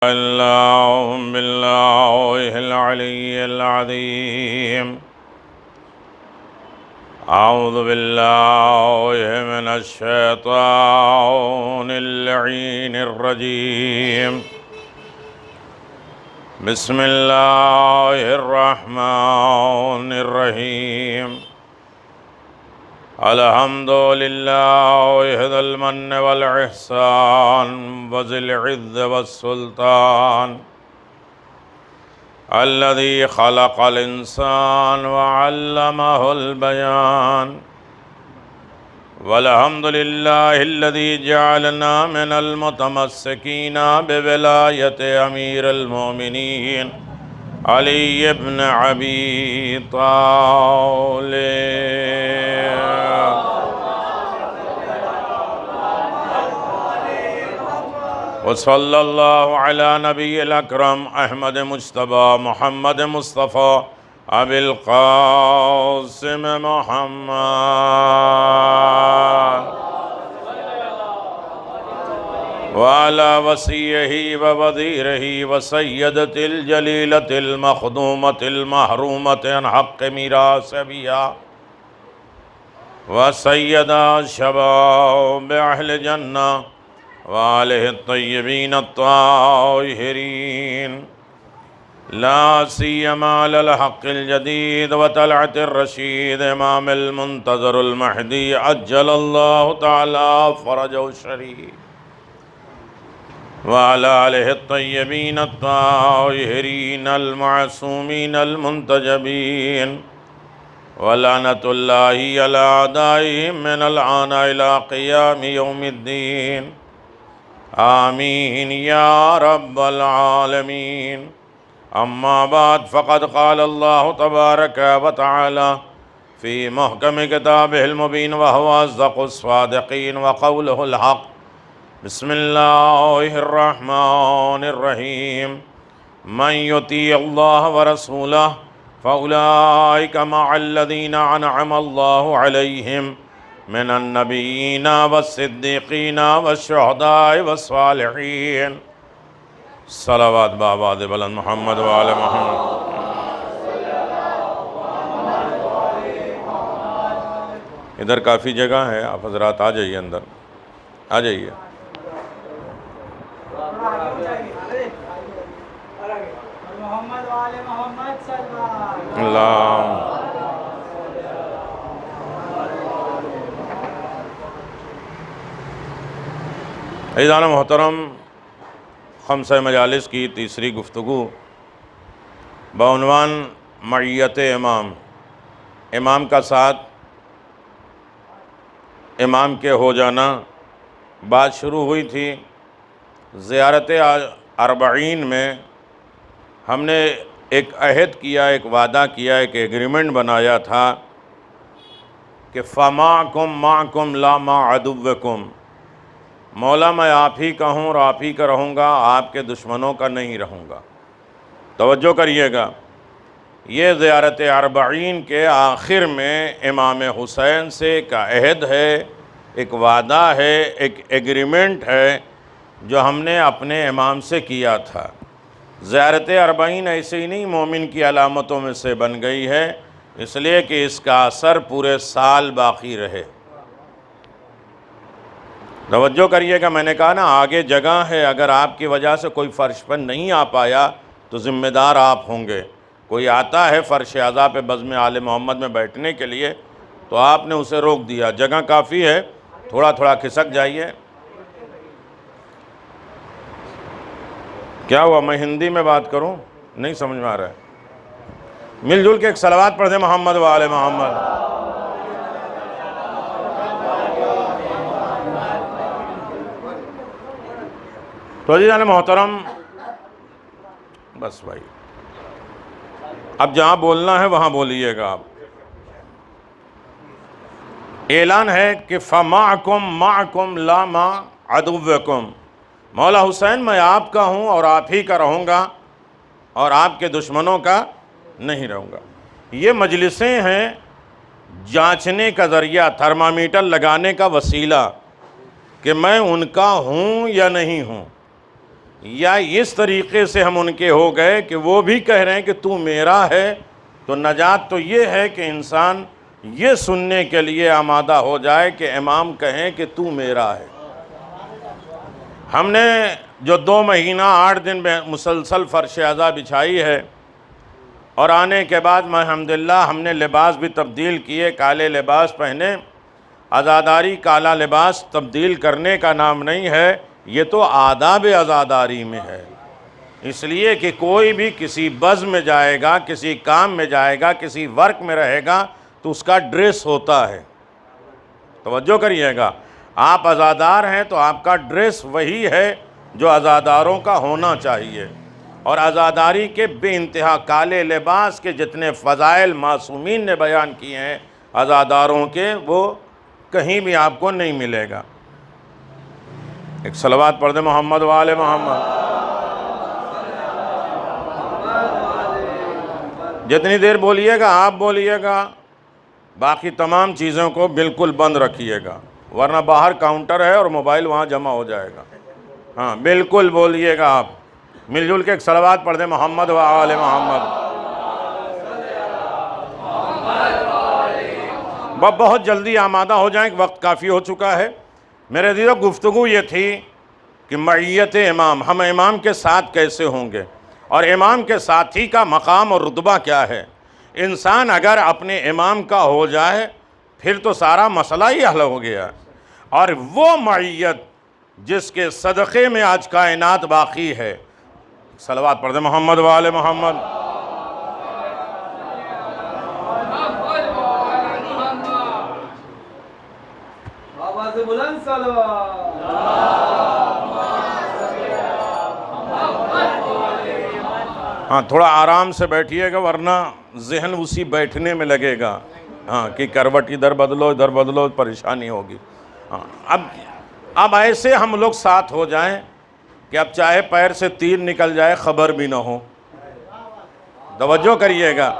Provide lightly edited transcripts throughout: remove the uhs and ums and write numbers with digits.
اللهم بالله العلي العظيم. أعوذ بالله من الشيطان اللعين الرجيم. بسم الله الرحمن الرحيم. الحمد لله ذي المن والإحسان وذي العز والسلطان الذي خلق الإنسان وعلمه البيان. والحمد لله الذي جعلنا من المتمسكين بولاية أمير المؤمنين علي بن أبي طالب. وصلی اللہ علی نبی الاکرم احمد مجتبی محمد مصطفی ابی القاسم محمد وعلى وصیہ ووزیرہ وسیدۃ الجلیلۃ المخدومۃ المحرومۃ عن حق میراث ابیہا وسیدہ شباب اہل جنہ وآلہ الطیبین الطاہرین لا سیما علی الحق الجدید وطلعت الرشید امام المنتظر المہدی عجل اللہ تعالی فرجہ الشریف وعلی آلہ الطیبین الطاہرین المعصومین المنتجبین ولعنۃ اللہ علی اعدائہم من الآن الی قیام یوم الدین. آمین یا رب العالمین. اما بعد فقد قال اللہ تبارک و تعالی فی محکم کتابہ المبین وہو اصدق الصادقین وقولہ الحق. بسم اللہ الرحمن الرحیم. من یطیع اللہ ورسولہ فاولئک مع الذین انعم اللہ علیہم من النبیین والصدیقین والشہداء والصالحین. صلوات بآباد بلند محمد وآل محمد. ادھر کافی جگہ ہے، آپ حضرات آ جائیے، اندر آ جائیے. اللہ عزیزان محترم، خمسہ مجالس کی تیسری گفتگو بعنوان معیت امام، امام کا ساتھ، امام کے ہو جانا. بات شروع ہوئی تھی زیارت اربعین میں. ہم نے ایک عہد کیا، ایک وعدہ کیا، ایک ایگریمنٹ بنایا تھا کہ فَمَعَكُمْ مَعَكُمْ لَا مَعَ عَدُوِّكُمْ. مولا میں آپ ہی کا ہوں اور آپ ہی کا رہوں گا، آپ کے دشمنوں کا نہیں رہوں گا. توجہ کریے گا، یہ زیارت اربعین کے آخر میں امام حسین سے ایک عہد ہے، ایک وعدہ ہے، ایک ایگریمنٹ ہے جو ہم نے اپنے امام سے کیا تھا. زیارت اربعین ایسے ہی نہیں مومن کی علامتوں میں سے بن گئی ہے، اس لیے کہ اس کا اثر پورے سال باقی رہے. توجہ کریے گا، میں نے کہا نا آگے جگہ ہے، اگر آپ کی وجہ سے کوئی فرش پر نہیں آ پایا تو ذمہ دار آپ ہوں گے. کوئی آتا ہے فرش اعضاء پہ بزم آل محمد میں بیٹھنے کے لیے تو آپ نے اسے روک دیا. جگہ کافی ہے، تھوڑا تھوڑا کھسک جائیے. کیا ہوا، میں ہندی میں بات کروں؟ نہیں سمجھ میں آ رہا ہے. مل جل کے ایک صلوات پڑھ دیں محمد و آل محمد. تو عزیزان محترم، بس بھائی اب جہاں بولنا ہے وہاں بولیے گا آپ. اعلان ہے کہ فَمَعَكُمْ مَعَكُمْ لَا مَعَ عَدُوِّكُمْ. مولا حسین میں آپ کا ہوں اور آپ ہی کا رہوں گا اور آپ کے دشمنوں کا نہیں رہوں گا. یہ مجلسیں ہیں جانچنے کا ذریعہ، تھرمامیٹر لگانے کا وسیلہ کہ میں ان کا ہوں یا نہیں ہوں. یا اس طریقے سے ہم ان کے ہو گئے کہ وہ بھی کہہ رہے ہیں کہ تو میرا ہے. تو نجات تو یہ ہے کہ انسان یہ سننے کے لیے آمادہ ہو جائے کہ امام کہیں کہ تو میرا ہے. ہم نے جو 2 مہینہ 8 دن میں مسلسل فرش عزا بچھائی ہے، اور آنے کے بعد الحمدللہ ہم نے لباس بھی تبدیل کیے، کالے لباس پہنے. عزاداری کالا لباس تبدیل کرنے کا نام نہیں ہے، یہ تو آداب عزاداری میں ہے. اس لیے کہ کوئی بھی کسی بزم میں جائے گا، کسی کام میں جائے گا، کسی ورک میں رہے گا تو اس کا ڈریس ہوتا ہے. توجہ کریے گا، آپ عزادار ہیں تو آپ کا ڈریس وہی ہے جو عزاداروں کا ہونا چاہیے. اور عزاداری کے بے انتہا کالے لباس کے جتنے فضائل معصومین نے بیان کیے ہیں عزاداروں کے، وہ کہیں بھی آپ کو نہیں ملے گا. ایک صلوات پڑھ دیں محمد و آل محمد. جتنی دیر بولیے گا آپ بولیے گا، باقی تمام چیزوں کو بالکل بند رکھیے گا، ورنہ باہر کاؤنٹر ہے اور موبائل وہاں جمع ہو جائے گا. ہاں بالکل بولیے گا آپ. مل جل کے ایک صلوات پڑھ دیں محمد و آل محمد. بہت جلدی آمادہ ہو جائیں، وقت کافی ہو چکا ہے. میرے عزیزو، گفتگو یہ تھی کہ معیت امام، ہم امام کے ساتھ کیسے ہوں گے، اور امام کے ساتھی کا مقام اور رتبہ کیا ہے. انسان اگر اپنے امام کا ہو جائے پھر تو سارا مسئلہ ہی حل ہو گیا. اور وہ معیت جس کے صدقے میں آج کائنات باقی ہے. صلوات پڑھ دیں محمد و آل محمد. ہاں تھوڑا آرام سے بیٹھیے گا ورنہ ذہن اسی بیٹھنے میں لگے گا. ہاں کہ کروٹ ادھر بدلو پریشانی ہوگی. ہاں اب ایسے ہم لوگ ساتھ ہو جائیں کہ اب چاہے پیر سے تیر نکل جائے خبر بھی نہ ہو. توجہ کریے گا،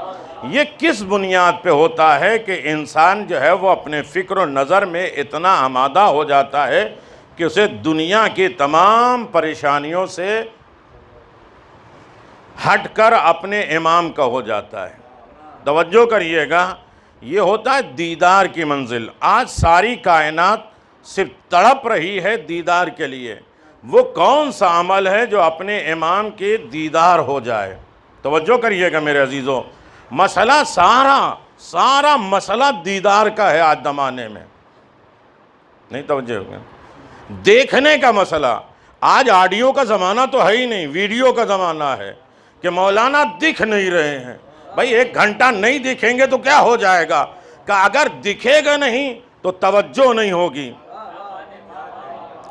یہ کس بنیاد پہ ہوتا ہے کہ انسان جو ہے وہ اپنے فکر و نظر میں اتنا آمادہ ہو جاتا ہے کہ اسے دنیا کی تمام پریشانیوں سے ہٹ کر اپنے امام کا ہو جاتا ہے. توجہ کریے گا، یہ ہوتا ہے دیدار کی منزل. آج ساری کائنات صرف تڑپ رہی ہے دیدار کے لیے. وہ کون سا عمل ہے جو اپنے امام کے دیدار ہو جائے. توجہ کریے گا میرے عزیزو، مسئلہ سارا مسئلہ دیدار کا ہے آج زمانے میں. نہیں توجہ ہوگا، دیکھنے کا مسئلہ. آج آڈیو کا زمانہ تو ہے ہی نہیں، ویڈیو کا زمانہ ہے کہ مولانا دکھ نہیں رہے ہیں. بھائی 1 گھنٹہ نہیں دکھیں گے تو کیا ہو جائے گا، کہ اگر دکھے گا نہیں تو توجہ نہیں ہوگی.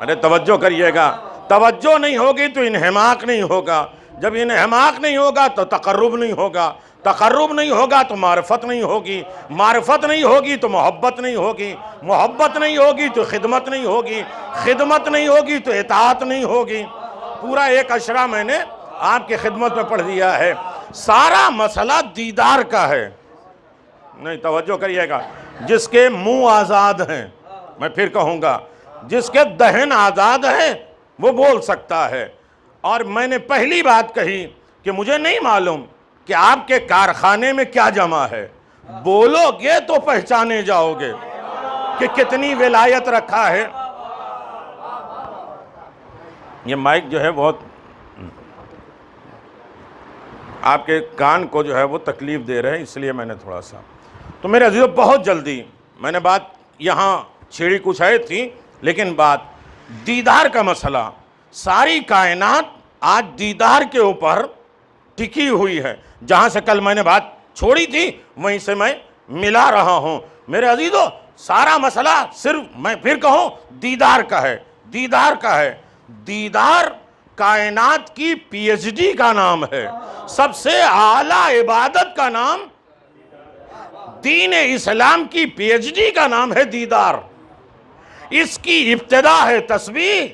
ارے توجہ کریے گا، توجہ نہیں ہوگی تو انہماک نہیں ہوگا. جب انہماک نہیں ہوگا تو تقرب نہیں ہوگا. تقرب نہیں ہوگا تو معرفت نہیں ہوگی. معرفت نہیں ہوگی تو محبت نہیں ہوگی. محبت نہیں ہوگی تو خدمت نہیں ہوگی. خدمت نہیں ہوگی تو اطاعت نہیں ہوگی. پورا 1 اشرا میں نے آپ کی خدمت میں پڑھ دیا ہے. سارا مسئلہ دیدار کا ہے. نہیں توجہ کریے گا، جس کے منہ آزاد ہیں، میں پھر کہوں گا، جس کے دہن آزاد ہیں وہ بول سکتا ہے. اور میں نے پہلی بات کہی کہ مجھے نہیں معلوم کہ آپ کے کارخانے میں کیا جمع ہے. بولو گے تو پہچانے جاؤ گے کہ کتنی ولایت رکھا ہے. یہ مائک جو ہے بہت آپ کے کان کو جو ہے وہ تکلیف دے رہے ہیں، اس لیے میں نے تھوڑا سا. تو میرے عزیزو، بہت جلدی میں نے بات یہاں چھیڑی کچھ ہے تھی، لیکن بات دیدار کا مسئلہ. ساری کائنات آج دیدار کے اوپر ٹکی ہوئی ہے. جہاں سے کل میں نے بات چھوڑی تھی وہیں سے میں ملا رہا ہوں. میرے عزیزو، سارا مسئلہ صرف میں پھر کہوں دیدار کا ہے. دیدار کا ہے. دیدار کائنات کی پی ایچ ڈی کا نام ہے. سب سے اعلیٰ عبادت کا نام، دین اسلام کی پی ایچ ڈی کا نام ہے دیدار. اس کی ابتدا ہے تسبیح،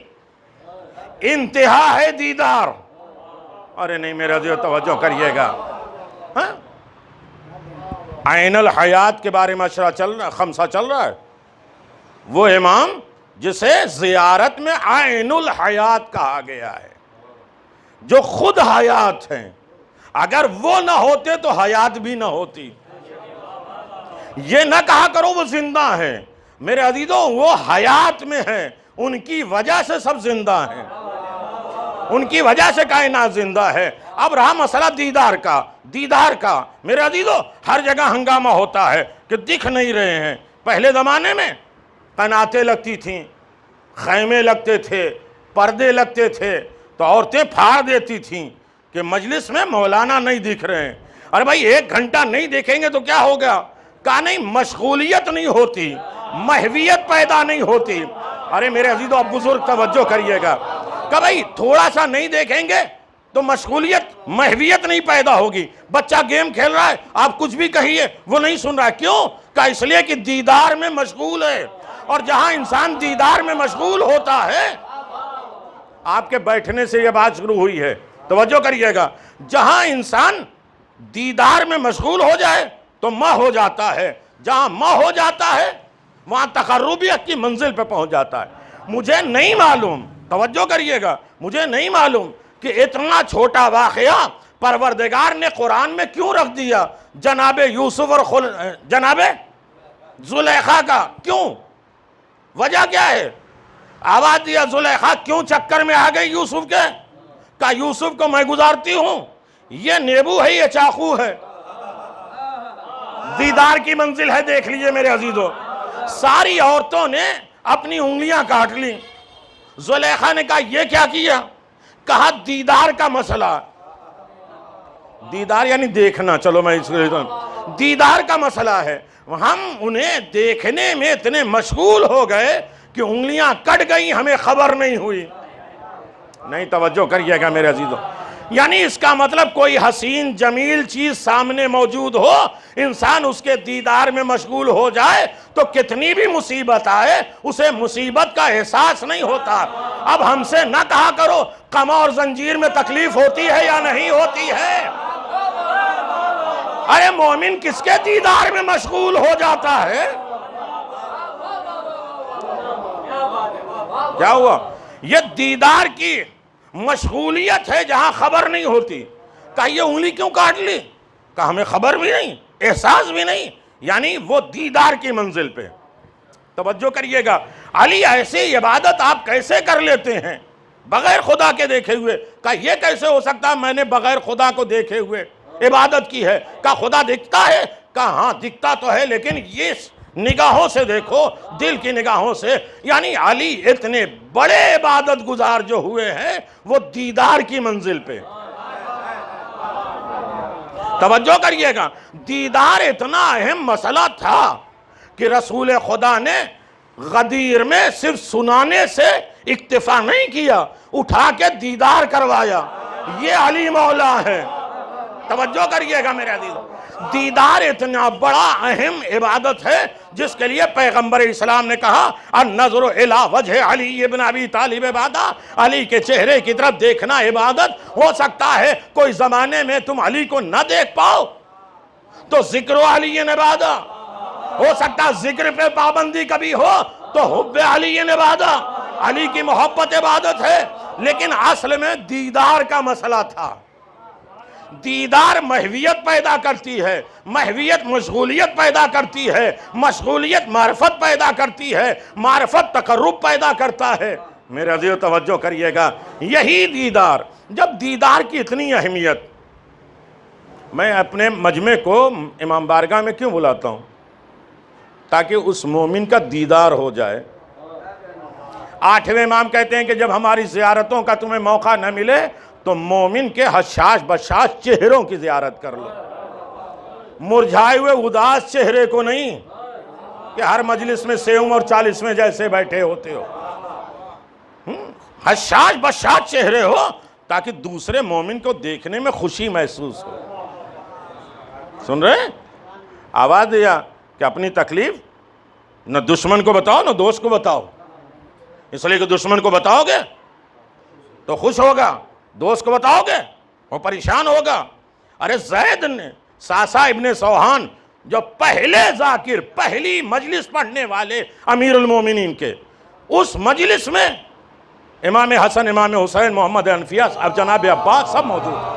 انتہا ہے دیدار. ارے نہیں میرے عزیزو، توجہ کریے گا. عین الحیات کے بارے میں خمسہ چل رہا ہے. وہ امام جسے زیارت میں عین الحیات کہا گیا ہے. جو خود حیات ہیں، اگر وہ نہ ہوتے تو حیات بھی نہ ہوتی۔ یہ نہ کہا کرو وہ زندہ ہیں، میرے عزیزوں وہ حیات میں ہیں، ان کی وجہ سے سب زندہ ہیں، ان کی وجہ سے کائنات زندہ ہے۔ اب رہا مسئلہ دیدار کا، میرے عزیزوں ہر جگہ ہنگامہ ہوتا ہے کہ دکھ نہیں رہے ہیں۔ پہلے زمانے میں قناتیں لگتی تھیں، خیمے لگتے تھے، پردے لگتے تھے، تو عورتیں پھاڑ دیتی تھیں کہ مجلس میں مولانا نہیں دکھ رہے ہیں۔ ارے بھائی 1 گھنٹہ نہیں دیکھیں گے تو کیا ہوگا؟ کہا نہیں، مشغولیت نہیں ہوتی، محویت پیدا نہیں ہوتی۔ ارے میرے عزیزو اب بزرگ توجہ کریے گا کہ بھائی تھوڑا سا نہیں دیکھیں گے تو مشغولیت محویت نہیں پیدا ہوگی۔ بچہ گیم کھیل رہا ہے، آپ کچھ بھی کہیے وہ نہیں سن رہا، کیوں؟ کہ اس لیے کہ دیدار میں مشغول ہے، اور جہاں انسان دیدار میں مشغول ہوتا ہے، آپ کے بیٹھنے سے یہ بات شروع ہوئی ہے، توجہ کریے گا، جہاں انسان دیدار میں مشغول ہو جائے تو ماہ ہو جاتا ہے، جہاں ماہ ہو جاتا ہے وہاں تقربیت کی منزل پہ پہنچ جاتا ہے۔ مجھے نہیں معلوم، توجہ کریے گا، مجھے نہیں معلوم کہ اتنا چھوٹا واقعہ پروردگار نے قرآن میں کیوں رکھ دیا، جناب یوسف اور جناب زلیخا کا، کیوں؟ وجہ کیا ہے؟ آواز دیا زلیخا کیوں چکر میں آ گئی یوسف کے؟ کہا یوسف کو میں گزارتی ہوں، یہ نیبو ہے یہ چاقو ہے، دیدار کی منزل ہے، دیکھ لیجئے میرے عزیزو۔ ساری عورتوں نے اپنی انگلیاں کاٹ لی، زلیخا نے کہا یہ کیا کیا؟ کہا دیدار کا مسئلہ، دیدار یعنی دیکھنا، چلو میں اس کو دیدار کا مسئلہ ہے، ہم انہیں دیکھنے میں اتنے مشغول ہو گئے کہ انگلیاں کٹ گئی، ہمیں خبر نہیں ہوئی۔ نہیں توجہ کریے گا میرے عزیزو، یعنی اس کا مطلب کوئی حسین جمیل چیز سامنے موجود ہو، انسان اس کے دیدار میں مشغول ہو جائے تو کتنی بھی مصیبت آئے اسے مصیبت کا احساس نہیں ہوتا۔ اب ہم سے نہ کہا کرو قمع اور زنجیر میں تکلیف ہوتی ہے یا نہیں ہوتی ہے۔ ارے مومن کس کے دیدار میں مشغول ہو جاتا ہے؟ کیا ہوا؟ یہ دیدار کی مشغولیت ہے جہاں خبر نہیں ہوتی۔ کہا یہ انگلی کیوں کاٹ لی؟ کہا ہمیں خبر بھی نہیں، احساس بھی نہیں، یعنی وہ دیدار کی منزل پہ۔ توجہ کریے گا، علی ایسی عبادت آپ کیسے کر لیتے ہیں بغیر خدا کے دیکھے ہوئے؟ کہا یہ کیسے ہو سکتا میں نے بغیر خدا کو دیکھے ہوئے عبادت کی ہے؟ کہا خدا دکھتا ہے؟ کہا ہاں دکھتا تو ہے، لیکن یہ نگاہوں سے دیکھو، دل کی نگاہوں سے۔ یعنی علی اتنے بڑے عبادت گزار جو ہوئے ہیں وہ دیدار کی منزل پہ۔ توجہ کریے گا، دیدار اتنا اہم مسئلہ تھا کہ رسول خدا نے غدیر میں صرف سنانے سے اکتفا نہیں کیا، اٹھا کے دیدار کروایا۔ یہ علی مولا ہے۔ توجہ کریے گا میرے عزیزو، دیدار اتنا بڑا اہم عبادت ہے جس کے لیے پیغمبر اسلام نے کہا النظر الی وجہ علی ابن ابی طالب عبادت، علی کے چہرے کی طرف دیکھنا عبادت۔ ہو سکتا ہے کوئی زمانے میں تم علی کو نہ دیکھ پاؤ تو ذکر علی عبادت، ہو سکتا ذکر پہ پابندی کبھی ہو تو حب علی عبادت، علی کی محبت عبادت ہے، لیکن اصل میں دیدار کا مسئلہ تھا۔ دیدار محویت پیدا کرتی ہے، محویت مشغولیت پیدا کرتی ہے، مشغولیت معرفت پیدا کرتی ہے، معرفت تقرب پیدا کرتا ہے۔ میرے عزیز توجہ کریے گا، یہی دیدار، جب دیدار کی اتنی اہمیت، میں اپنے مجمع کو امام بارگاہ میں کیوں بلاتا ہوں؟ تاکہ اس مومن کا دیدار ہو جائے۔ 8ویں امام کہتے ہیں کہ جب ہماری زیارتوں کا تمہیں موقع نہ ملے تو مومن کے حشاش بشاش چہروں کی زیارت کر لو، مرجھائے ہوئے اداس چہرے کو نہیں کہ ہر مجلس میں سیوم اور 40ویں جیسے بیٹھے ہوتے ہو۔ حشاش بشاش چہرے ہو تاکہ دوسرے مومن کو دیکھنے میں خوشی محسوس ہو۔ سن رہے ہیں؟ آواز دیا کہ اپنی تکلیف نہ دشمن کو بتاؤ نہ دوست کو بتاؤ، اس لیے کہ دشمن کو بتاؤ گے تو خوش ہوگا، دوست کو بتاؤ گے وہ پریشان ہوگا۔ ارے زید نے ساسا ابن سوہان جو پہلے ذاکر، پہلی مجلس پڑھنے والے امیر المومنین کے، اس مجلس میں امام حسن، امام حسین، محمد حنفیہ، اب جناب عباس سب موجود ہیں،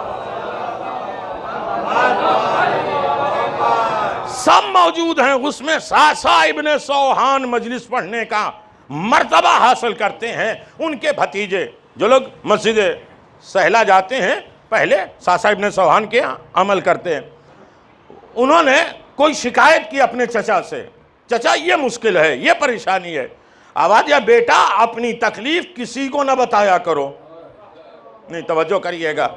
سب موجود ہیں۔ اس میں ساسا ابن سوہان مجلس پڑھنے کا مرتبہ حاصل کرتے ہیں۔ ان کے بھتیجے جو لوگ مسجد سہلا جاتے ہیں، پہلے ساسا ابن سوہان کے عمل کرتے ہیں۔ انہوں نے کوئی شکایت کی اپنے چچا سے، چچا یہ مشکل ہے، یہ پریشانی ہے۔ آواز یا بیٹا اپنی تکلیف کسی کو نہ بتایا کرو۔ نہیں، توجہ کریے گا،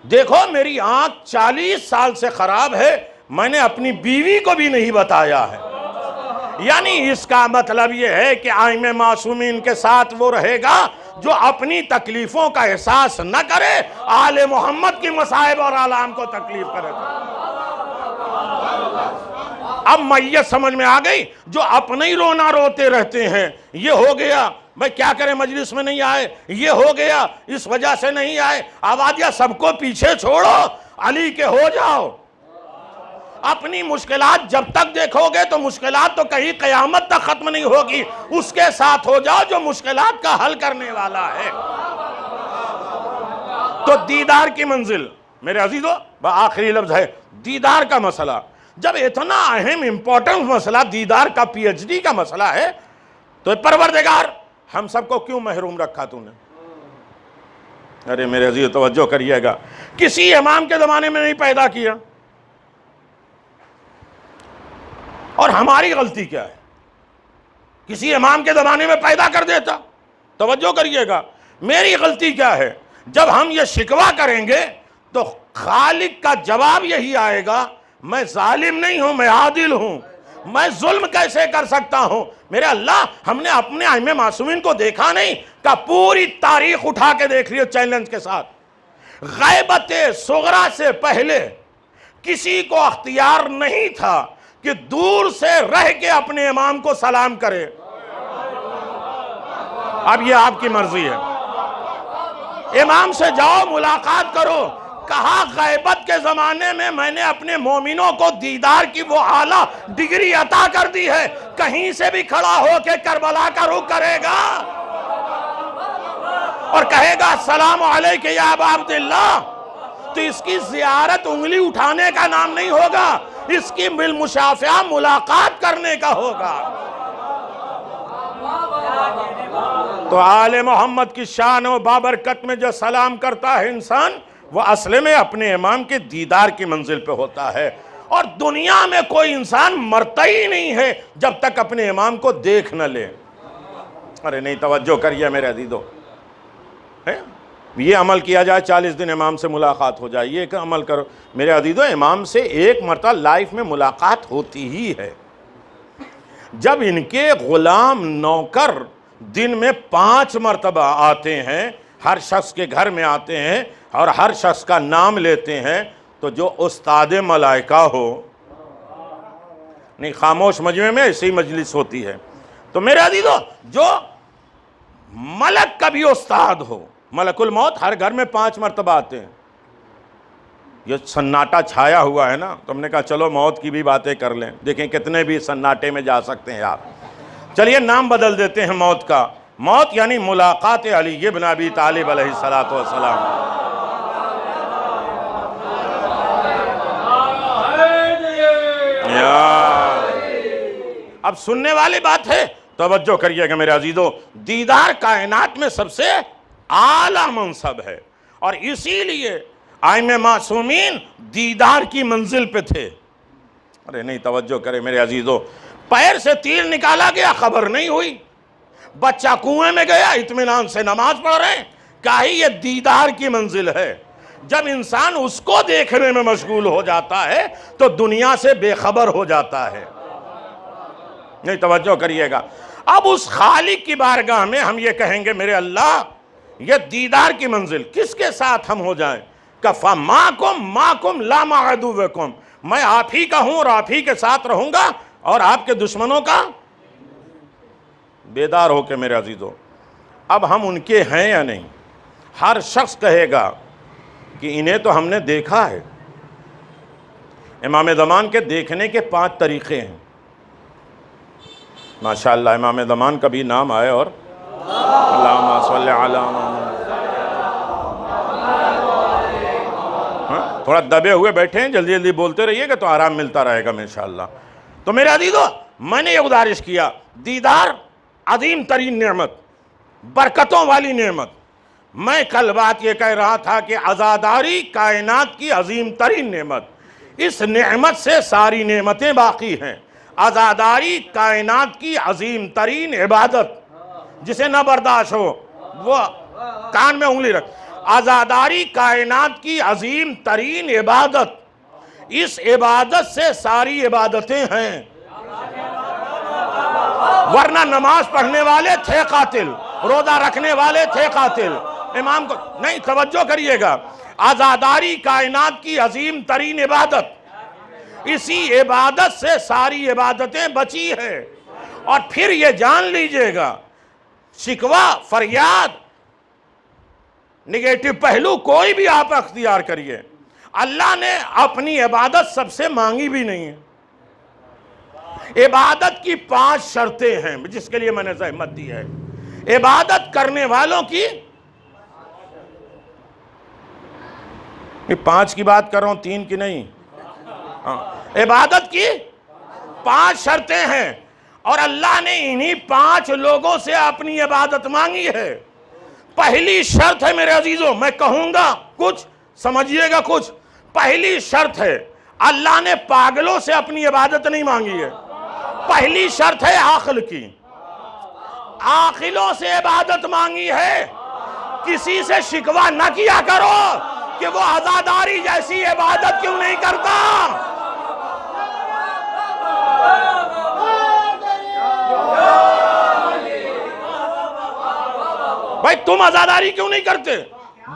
دیکھو میری آنکھ 40 سال سے خراب ہے، میں نے اپنی بیوی کو بھی نہیں بتایا ہے۔ یعنی اس کا مطلب یہ ہے کہ ائمہ معصومین کے ساتھ وہ رہے گا جو اپنی تکلیفوں کا احساس نہ کرے، آل محمد کی مصائب اور آلام کو تکلیف کرے گا۔ اب میت سمجھ میں آ گئی، جو اپنے ہی رونا روتے رہتے ہیں، یہ ہو گیا بھائی کیا کریں مجلس میں نہیں آئے، یہ ہو گیا اس وجہ سے نہیں آئے، آوازیا سب کو پیچھے چھوڑو، علی کے ہو جاؤ۔ اپنی مشکلات جب تک دیکھو گے تو مشکلات تو کہیں قیامت تک ختم نہیں ہوگی، اس کے ساتھ ہو جاؤ جو مشکلات کا حل کرنے والا ہے۔ تو دیدار کی منزل میرے عزیزو آخری لفظ ہے، دیدار کا مسئلہ جب اتنا اہم امپورٹنٹ مسئلہ دیدار کا پی ایچ ڈی کا مسئلہ ہے تو پروردگار ہم سب کو کیوں محروم رکھا تو نے؟ ارے میرے عزیز توجہ کریے گا، کسی امام کے زمانے میں نہیں پیدا کیا، اور ہماری غلطی کیا ہے؟ کسی امام کے زمانے میں پیدا کر دیتا۔ توجہ کریے گا، میری غلطی کیا ہے؟ جب ہم یہ شکوہ کریں گے تو خالق کا جواب یہی آئے گا، میں ظالم نہیں ہوں، میں عادل ہوں، میں ظلم کیسے کر سکتا ہوں؟ میرے اللہ، ہم نے اپنے ائمہ معصومین کو دیکھا نہیں کہ پوری تاریخ اٹھا کے دیکھ لیے چیلنج کے ساتھ، غیبت صغریٰ سے پہلے کسی کو اختیار نہیں تھا کہ دور سے رہ کے اپنے امام کو سلام کرے۔ اب یہ آپ کی مرضی ہے، امام سے جاؤ ملاقات کرو۔ کہا غیبت کے زمانے میں نے اپنے مومنوں کو دیدار کی وہ اعلیٰ ڈگری عطا کر دی ہے، کہیں سے بھی کھڑا ہو کے کربلا کا رخ کرے گا اور کہے گا السلام علیکہ یا ابا عبداللہ، تو اس کی زیارت انگلی اٹھانے کا نام نہیں ہوگا، اس کی بالمشافہہ ملاقات کرنے کا ہوگا۔ تو آل محمد کی شان و بابرکت میں جو سلام کرتا ہے انسان، وہ اصل میں اپنے امام کے دیدار کی منزل پہ ہوتا ہے۔ اور دنیا میں کوئی انسان مرتا ہی نہیں ہے جب تک اپنے امام کو دیکھ نہ لے۔ ارے نہیں، توجہ کریے میرے عزیزو، یہ عمل کیا جائے 40 دن امام سے ملاقات ہو جائے، یہ ایک عمل کرو میرے عزیزو۔ امام سے ایک مرتبہ لائف میں ملاقات ہوتی ہی ہے، جب ان کے غلام نوکر دن میں 5 مرتبہ آتے ہیں، ہر شخص کے گھر میں آتے ہیں اور ہر شخص کا نام لیتے ہیں، تو جو استاد ملائکہ ہو، نہیں خاموش مجمع میں ایسی مجلس ہوتی ہے، تو میرے عزیزو جو ملک کا بھی استاد ہو، ملک الموت ہر گھر میں 5 مرتبہ آتے ہیں۔ یہ سناٹا چھایا ہوا ہے نا، تو ہم نے کہا چلو موت کی بھی باتیں کر لیں، دیکھیں کتنے بھی سناٹے میں جا سکتے ہیں آپ۔ چلیے نام بدل دیتے ہیں موت کا، موت یعنی ملاقات علی ابن ابی طالب علیہ السلام۔ اب سننے والی بات ہے، توجہ کریے گا میرے عزیزو، دیدار کائنات میں سب سے اعلیٰ منصب ہے، اور اسی لیے ائمہ معصومین دیدار کی منزل پہ تھے۔ ارے نہیں، توجہ کرے میرے عزیزو، پیر سے تیر نکالا گیا، خبر نہیں ہوئی، بچہ کنویں میں گیا، اطمینان سے نماز پڑھ رہے ہیں، کہی یہ دیدار کی منزل ہے۔ جب انسان اس کو دیکھنے میں مشغول ہو جاتا ہے تو دنیا سے بے خبر ہو جاتا ہے۔ نہیں، توجہ کریے گا، اب اس خالق کی بارگاہ میں ہم یہ کہیں گے میرے اللہ، یہ دیدار کی منزل کس کے ساتھ ہم ہو جائیں؟ کفا ماکم لا مع عدوکم، میں آپ ہی کا ہوں اور آپ ہی کے ساتھ رہوں گا اور آپ کے دشمنوں کا۔ بیدار ہو کے میرے عزیزو، اب ہم ان کے ہیں یا نہیں؟ ہر شخص کہے گا کہ انہیں تو ہم نے دیکھا ہے۔ امام زمان کے دیکھنے کے 5 طریقے ہیں۔ ماشاءاللہ امام زمان کا بھی نام آئے اور اللہم صلی علی محمد. تھوڑا دبے ہوئے بیٹھے ہیں، جلدی جلدی بولتے رہیے گا تو آرام ملتا رہے گا انشاءاللہ. تو میرے عزیزو، میں نے یہ گزارش کیا، دیدار عظیم ترین نعمت، برکتوں والی نعمت. میں کل بات یہ کہہ رہا تھا کہ عزاداری کائنات کی عظیم ترین نعمت. اس نعمت سے ساری نعمتیں باقی ہیں. عزاداری کائنات کی عظیم ترین عبادت، جسے نہ برداشت ہو وہ کان میں انگلی رکھ. عزاداری کائنات کی عظیم ترین عبادت، اس عبادت سے ساری عبادتیں ہیں. ورنہ نماز پڑھنے والے تھے قاتل، روزہ رکھنے والے تھے قاتل. امام کو نہیں، توجہ کریے گا. عزاداری کائنات کی عظیم ترین عبادت، اسی عبادت سے ساری عبادتیں بچی ہیں. اور پھر یہ جان لیجئے گا، شکوہ، فریاد، نگیٹو پہلو کوئی بھی آپ اختیار کریے، اللہ نے اپنی عبادت سب سے مانگی بھی نہیں ہے. عبادت کی 5 شرطیں ہیں جس کے لیے میں نے زحمت دی ہے. عبادت کرنے والوں کی 5 کی بات کر رہا ہوں، 3 کی نہیں. عبادت کی 5 شرطیں ہیں، اور اللہ نے انہی 5 لوگوں سے اپنی عبادت مانگی ہے. پہلی شرط ہے میرے عزیزوں، میں کہوں گا کچھ سمجھیے گا کچھ. پہلی شرط ہے، اللہ نے پاگلوں سے اپنی عبادت نہیں مانگی ہے. پہلی شرط ہے عاقل کی، عاقلوں سے عبادت مانگی ہے. کسی سے شکوہ نہ کیا کرو کہ وہ عزاداری جیسی عبادت کیوں نہیں کرتا. بھائی تم عزاداری کیوں نہیں کرتے؟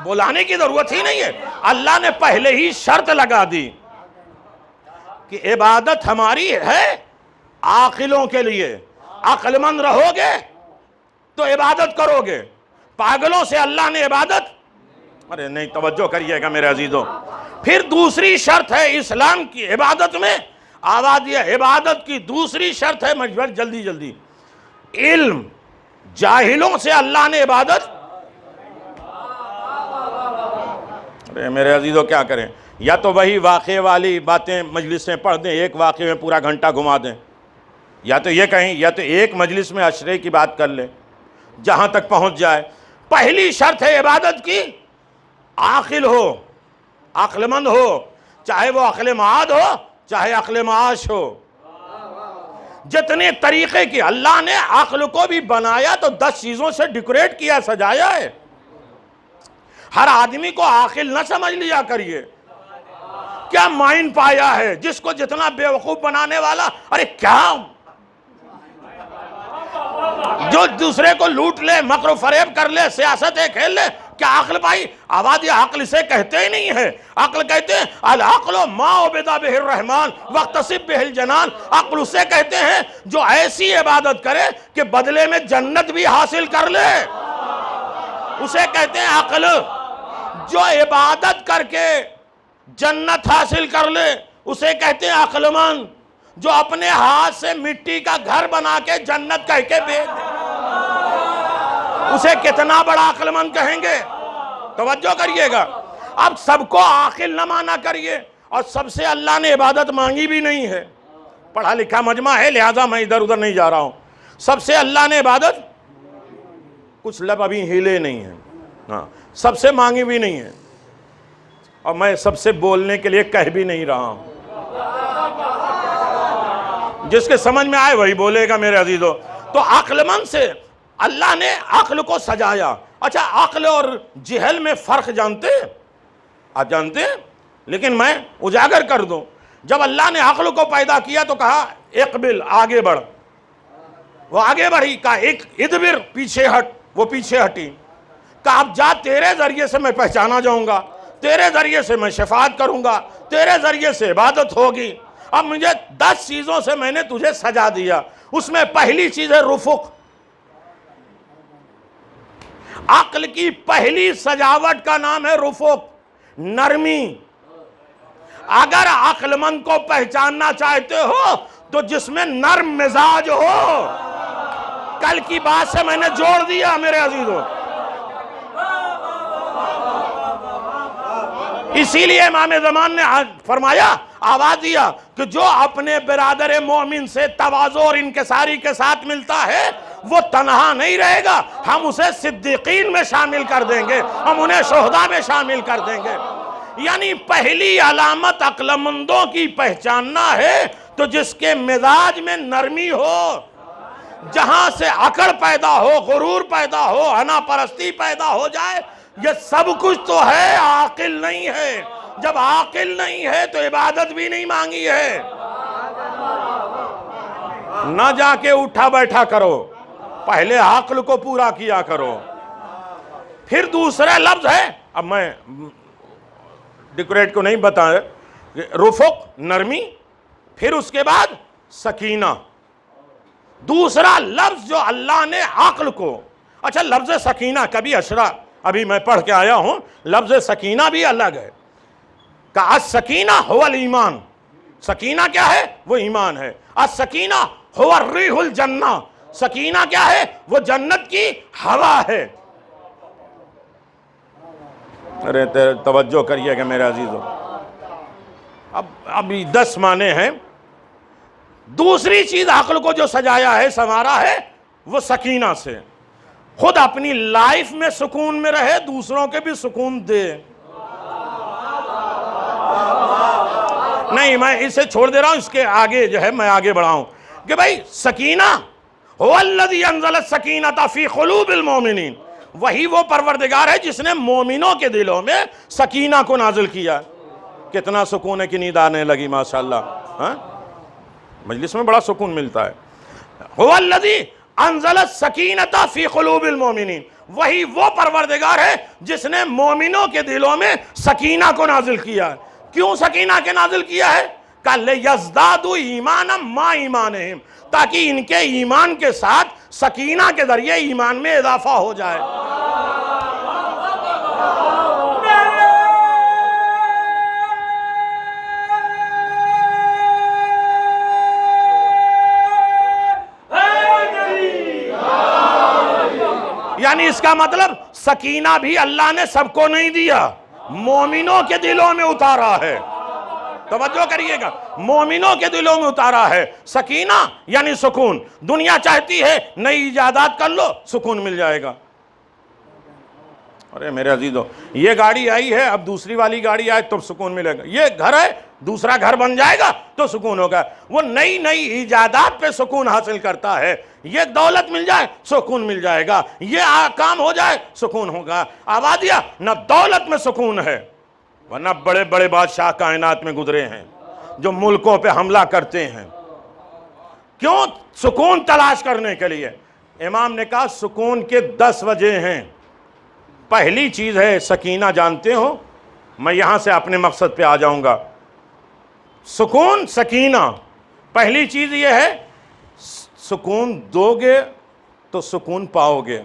بلانے کی ضرورت ہی نہیں ہے. اللہ نے پہلے ہی شرط لگا دی کہ عبادت ہماری ہے عاقلوں کے لیے. عقل مند رہو گے تو عبادت کرو گے. پاگلوں سے اللہ نے عبادت، ارے نہیں توجہ کریے گا میرے عزیزوں. پھر دوسری شرط ہے اسلام کی عبادت میں، آبادی عبادت کی دوسری شرط ہے، مجبور جلدی جلدی، علم. جاہلوں سے اللہ نے عبادت، ارے میرے عزیزوں کیا کریں؟ یا تو وہی واقعے والی باتیں مجلس میں پڑھ دیں، ایک واقعے میں پورا گھنٹہ گھما دیں، یا تو یہ کہیں، یا تو ایک مجلس میں عشرے کی بات کر لیں جہاں تک پہنچ جائے. پہلی شرط ہے عبادت کی، عاقل ہو، عقل مند ہو، چاہے وہ عقل معاد ہو چاہے عقل معاش ہو. جتنے طریقے کی اللہ نے عقل کو بھی بنایا تو 10 چیزوں سے ڈیکوریٹ کیا، سجایا ہے. ہر آدمی کو عاقل نہ سمجھ لیا کریے. کیا مائنڈ پایا ہے جس کو جتنا بیوقوف بنانے والا، ارے کیا جو دوسرے کو لوٹ لے، مکر و فریب کر لے، سیاستیں کھیل لے، کیا عقل پائی؟ آبادی عقل سے کہتے ہی نہیں ہے. عقل کہتے ہیں العقل ما عبد بہ الرحمن واقتصب بہ الجنان. عقل اسے کہتے ہیں جو ایسی عبادت کرے کہ بدلے میں جنت بھی حاصل کر لے، اسے کہتے ہیں عقل. جو عبادت کر کے جنت حاصل کر لے اسے کہتے ہیں عقل مند. جو اپنے ہاتھ سے مٹی کا گھر بنا کے جنت کہہ کے بیچ دے اسے کتنا بڑا عقل مند کہیں گے؟ توجہ کریے گا. اب سب کو عاقل نہ مانا کریے، اور سب سے اللہ نے عبادت مانگی بھی نہیں ہے. پڑھا لکھا مجمع ہے لہذا میں ادھر ادھر نہیں جا رہا ہوں. سب سے اللہ نے عبادت، کچھ لب ابھی ہلے نہیں ہیں، ہاں سب سے مانگی بھی نہیں ہے، اور میں سب سے بولنے کے لیے کہہ بھی نہیں رہا ہوں. جس کے سمجھ میں آئے وہی بولے گا میرے عزیزو. تو عقل مند سے اللہ نے عقل کو سجایا. اچھا عقل اور جہل میں فرق جانتے ہیں؟ آپ جانتے ہیں؟ لیکن میں اجاگر کر دوں. جب اللہ نے عقل کو پیدا کیا تو کہا اقبل، آگے بڑھ. وہ آگے بڑھی. کہا ادبر، پیچھے ہٹ. وہ پیچھے ہٹی. کہا اب جا، تیرے ذریعے سے میں پہچانا جاؤں گا، تیرے ذریعے سے میں شفاعت کروں گا، تیرے ذریعے سے عبادت ہوگی. اب مجھے 10 چیزوں سے میں نے تجھے سجا دیا. اس میں پہلی چیز ہے رفق. عقل کی پہلی سجاوٹ کا نام ہے رفق، نرمی. اگر عقل مند کو پہچاننا چاہتے ہو تو جس میں نرم مزاج ہو. کل کی بات سے میں نے جوڑ دیا میرے عزیزوں. اسی لیے امام زمان نے فرمایا، آواز دیا کہ جو اپنے برادر مومن سے تواضع اور انکساری کے ساتھ ملتا ہے وہ تنہا نہیں رہے گا، ہم اسے صدیقین میں شامل کر دیں گے، ہم انہیں شہداء میں شامل کر دیں گے. یعنی پہلی علامت عقل مندوں کی پہچاننا ہے تو جس کے مزاج میں نرمی ہو، جہاں سے عقل پیدا ہو، غرور پیدا ہو، انا پرستی پیدا ہو جائے. یہ سب کچھ تو ہے، عاقل نہیں ہے. جب عاقل نہیں ہے تو عبادت بھی نہیں مانگی ہے. نہ جا کے اٹھا بیٹھا کرو، پہلے عقل کو پورا کیا کرو. پھر دوسرا لفظ ہے، اب میں ڈیکوریٹ کو نہیں بتایا، رفق نرمی، پھر اس کے بعد سکینہ. دوسرا لفظ جو اللہ نے عقل کو، اچھا لفظ سکینہ کبھی اشرا ابھی میں پڑھ کے آیا ہوں، لفظ سکینہ بھی الگ ہے. کہ السکینہ هو الایمان، سکینہ کیا ہے؟ وہ ایمان ہے. السکینہ هو الریح الجنہ، سکینہ کیا ہے؟ وہ جنت کی ہوا ہے. ارے توجہ کریے گا میرے عزیزو، ابھی 10 معنی ہیں. دوسری چیز عقل کو جو سجایا ہے، سنوارا ہے، وہ سکینہ سے. خود اپنی لائف میں سکون میں رہے، دوسروں کے بھی سکون دے. نہیں میں اسے چھوڑ دے رہا ہوں، اس کے آگے جو ہے میں آگے بڑھاؤں کہ بھئی سکینہ هو الذی انزل السکینۃ فی قلوب المؤمنین، وہی وہ پروردگار ہے جس نے مومنوں کے دلوں میں سکینہ کو نازل کیا. کتنا سکون ہے کہ نیند آنے لگی ماشاءاللہ. مجلس میں بڑا سکون ملتا ہے. هو الذی انزل السکینۃ فی قلوب المؤمنین، وہی وہ پروردگار ہے جس نے مومنوں کے دلوں میں سکینہ کو نازل کیا ہے. کیوں سکینہ کے نازل کیا ہے؟ کہ لِيَزْدَادُوا ایمانا ما ایمانہم، تاکہ ان کے ایمان کے ساتھ سکینہ کے ذریعے ایمان میں اضافہ ہو جائے. یعنی اس کا مطلب سکینہ بھی اللہ نے سب کو نہیں دیا، مومنوں کے دلوں میں اتارا ہے. توجہ کریے گا، مومنوں کے دلوں میں اتارا ہے. سکینہ یعنی سکون. دنیا چاہتی ہے نئی ایجادات کر لو، سکون مل جائے گا. ارے میرے عزیزو، یہ گاڑی آئی ہے، اب دوسری والی گاڑی آئے تو سکون ملے گا. یہ گھر ہے، دوسرا گھر بن جائے گا تو سکون ہوگا. وہ نئی نئی ایجادات پہ سکون حاصل کرتا ہے. یہ دولت مل جائے سکون مل جائے گا، یہ کام ہو جائے سکون ہوگا. آبادیہ نہ دولت میں سکون ہے، ورنہ بڑے بڑے بادشاہ کائنات میں گزرے ہیں جو ملکوں پہ حملہ کرتے ہیں. کیوں؟ سکون تلاش کرنے کے لیے. امام نے کہا سکون کے 10 وجہ ہیں. پہلی چیز ہے سکینہ، جانتے ہو، میں یہاں سے اپنے مقصد پہ آ جاؤں گا. سکون، سکینہ، پہلی چیز یہ ہے سکون دو گے تو سکون پاؤ گے.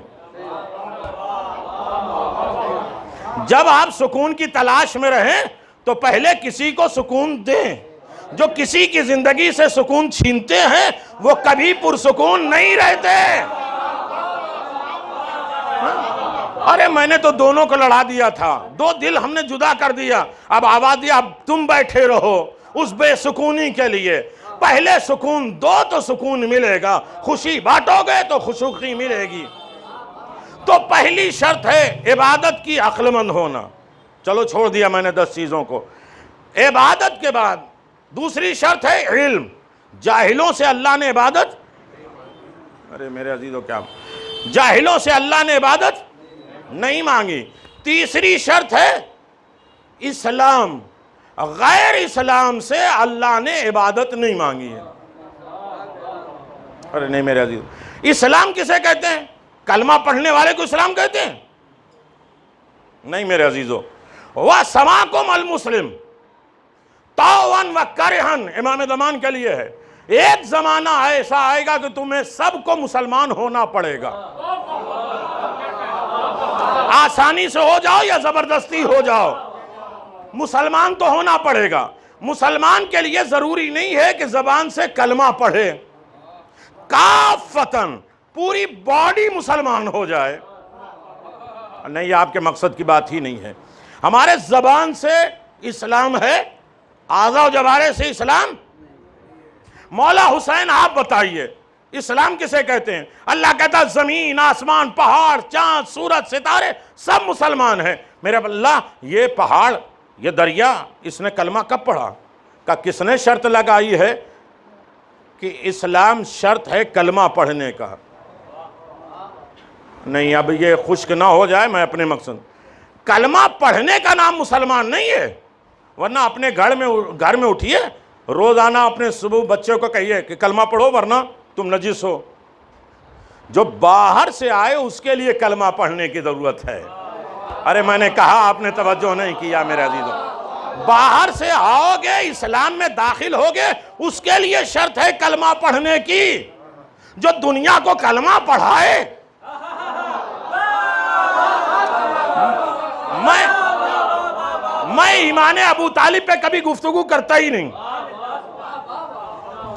جب آپ سکون کی تلاش میں رہیں تو پہلے کسی کو سکون دیں. جو کسی کی زندگی سے سکون چھینتے ہیں وہ کبھی پرسکون نہیں رہتے. ارے میں نے تو دونوں کو لڑا دیا تھا، 2 دل ہم نے جدا کر دیا، اب آواز دیا اب تم بیٹھے رہو اس بے سکونی کے لیے. پہلے سکون دو تو سکون ملے گا، خوشی بانٹو گے تو خوشی ملے گی. تو پہلی شرط ہے عبادت کی عقل مند ہونا. چلو چھوڑ دیا میں نے 10 چیزوں کو. عبادت کے بعد دوسری شرط ہے علم. جاہلوں سے اللہ نے عبادت، ارے میرے عزیزو کیا، جاہلوں سے اللہ نے عبادت نہیں مانگی. تیسری شرط ہے اسلام. غیر اسلام سے اللہ نے عبادت نہیں مانگی ہے. ارے نہیں میرے عزیز، اسلام کسے کہتے ہیں؟ کلمہ پڑھنے والے کو اسلام کہتے ہیں؟ نہیں میرے عزیزو. وَسَمَاكُمْ الْمُسْلِمِ طَوْعًا وَكَرْهًا امام زمان کے لیے ہے. ایک زمانہ ایسا آئے گا کہ تمہیں سب کو مسلمان ہونا پڑے گا. آسانی سے ہو جاؤ یا زبردستی ہو جاؤ، مسلمان تو ہونا پڑے گا. مسلمان کے لیے ضروری نہیں ہے کہ زبان سے کلمہ پڑھے. کافتاً پوری باڈی مسلمان ہو جائے. نہیں، آپ کے مقصد کی بات ہی نہیں ہے. ہمارے زبان سے اسلام ہے، اعضاء و جوارح سے اسلام. مولا حسین آپ بتائیے اسلام کسے کہتے ہیں؟ اللہ کہتا زمین، آسمان، پہاڑ، چاند، سورج، ستارے سب مسلمان ہیں. میرے اللہ، یہ پہاڑ، یہ دریا، اس نے کلمہ کب پڑھا؟ کہ کس نے شرط لگائی ہے کہ اسلام شرط ہے کلمہ پڑھنے کا؟ نہیں، اب یہ خشک نہ ہو جائے. میں اپنے مقصد، کلمہ پڑھنے کا نام مسلمان نہیں ہے. ورنہ اپنے گھر میں اٹھیے، روزانہ اپنے صبح بچے کو کہیے کہ کلمہ پڑھو ورنہ تم نجس ہو. جو باہر سے آئے اس کے لیے کلمہ پڑھنے کی ضرورت ہے. ارے میں نے کہا، آپ نے توجہ نہیں کیا میرے عزیزوں. باہر سے آؤ گے، اسلام میں داخل ہوگے، اس کے لیے شرط ہے کلمہ پڑھنے کی. جو دنیا کو کلمہ پڑھائے، میں ایمان ابو طالب پہ کبھی گفتگو کرتا ہی نہیں.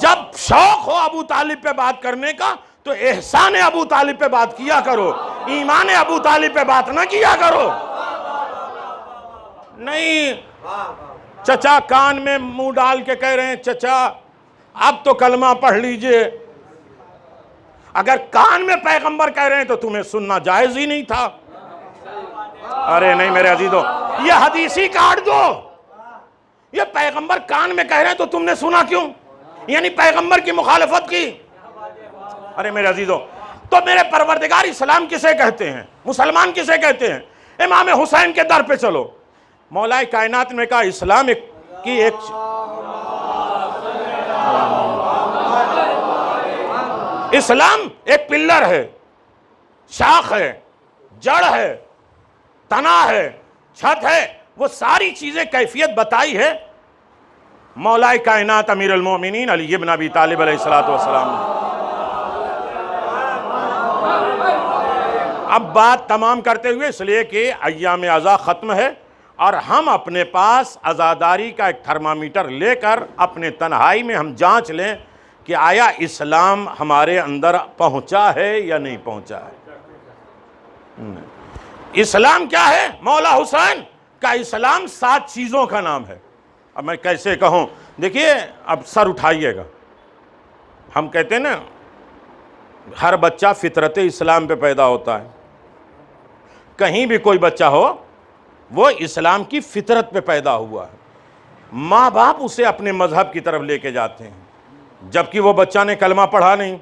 جب شوق ہو ابو طالب پہ بات کرنے کا تو احسان ابو طالب پہ بات کیا کرو، ایمان ابو طالب پہ بات نہ کیا کرو. نہیں، چچا کان میں منہ ڈال کے کہہ رہے ہیں چچا اب تو کلمہ پڑھ لیجئے. اگر کان میں پیغمبر کہہ رہے ہیں تو تمہیں سننا جائز ہی نہیں تھا. ارے نہیں میرے عزیزو، یہ حدیثی کاٹ دو. یہ پیغمبر کان میں کہہ رہے ہیں تو تم نے سنا کیوں؟ یعنی پیغمبر کی مخالفت کی. ارے میرے عزیزو، تو میرے پروردگار اسلام کسے کہتے ہیں؟ مسلمان کسے کہتے ہیں؟ امام حسین کے در پہ چلو. مولا کائنات نے کہا اسلام اسلام ایک پلر ہے، شاخ ہے، جڑ ہے، تنا ہے، چھت ہے. وہ ساری چیزیں کیفیت بتائی ہے مولا کائنات امیر المومنین علی بن ابی طالب علیہ السلام نے. اب بات تمام کرتے ہوئے، اس لیے کہ ایام عزا ختم ہے اور ہم اپنے پاس عزاداری کا ایک تھرمامیٹر لے کر اپنے تنہائی میں ہم جانچ لیں کہ آیا اسلام ہمارے اندر پہنچا ہے یا نہیں پہنچا ہے. اسلام کیا ہے؟ مولا حسین کا اسلام 7 چیزوں کا نام ہے. اب میں کیسے کہوں؟ دیکھیے، اب سر اٹھائیے گا. ہم کہتے ہیں نا ہر بچہ فطرت اسلام پہ پیدا ہوتا ہے. کہیں بھی کوئی بچہ ہو وہ اسلام کی فطرت پہ پیدا ہوا ہے. ماں باپ اسے اپنے مذہب کی طرف لے کے جاتے ہیں جبکہ وہ بچہ نے کلمہ پڑھا نہیں.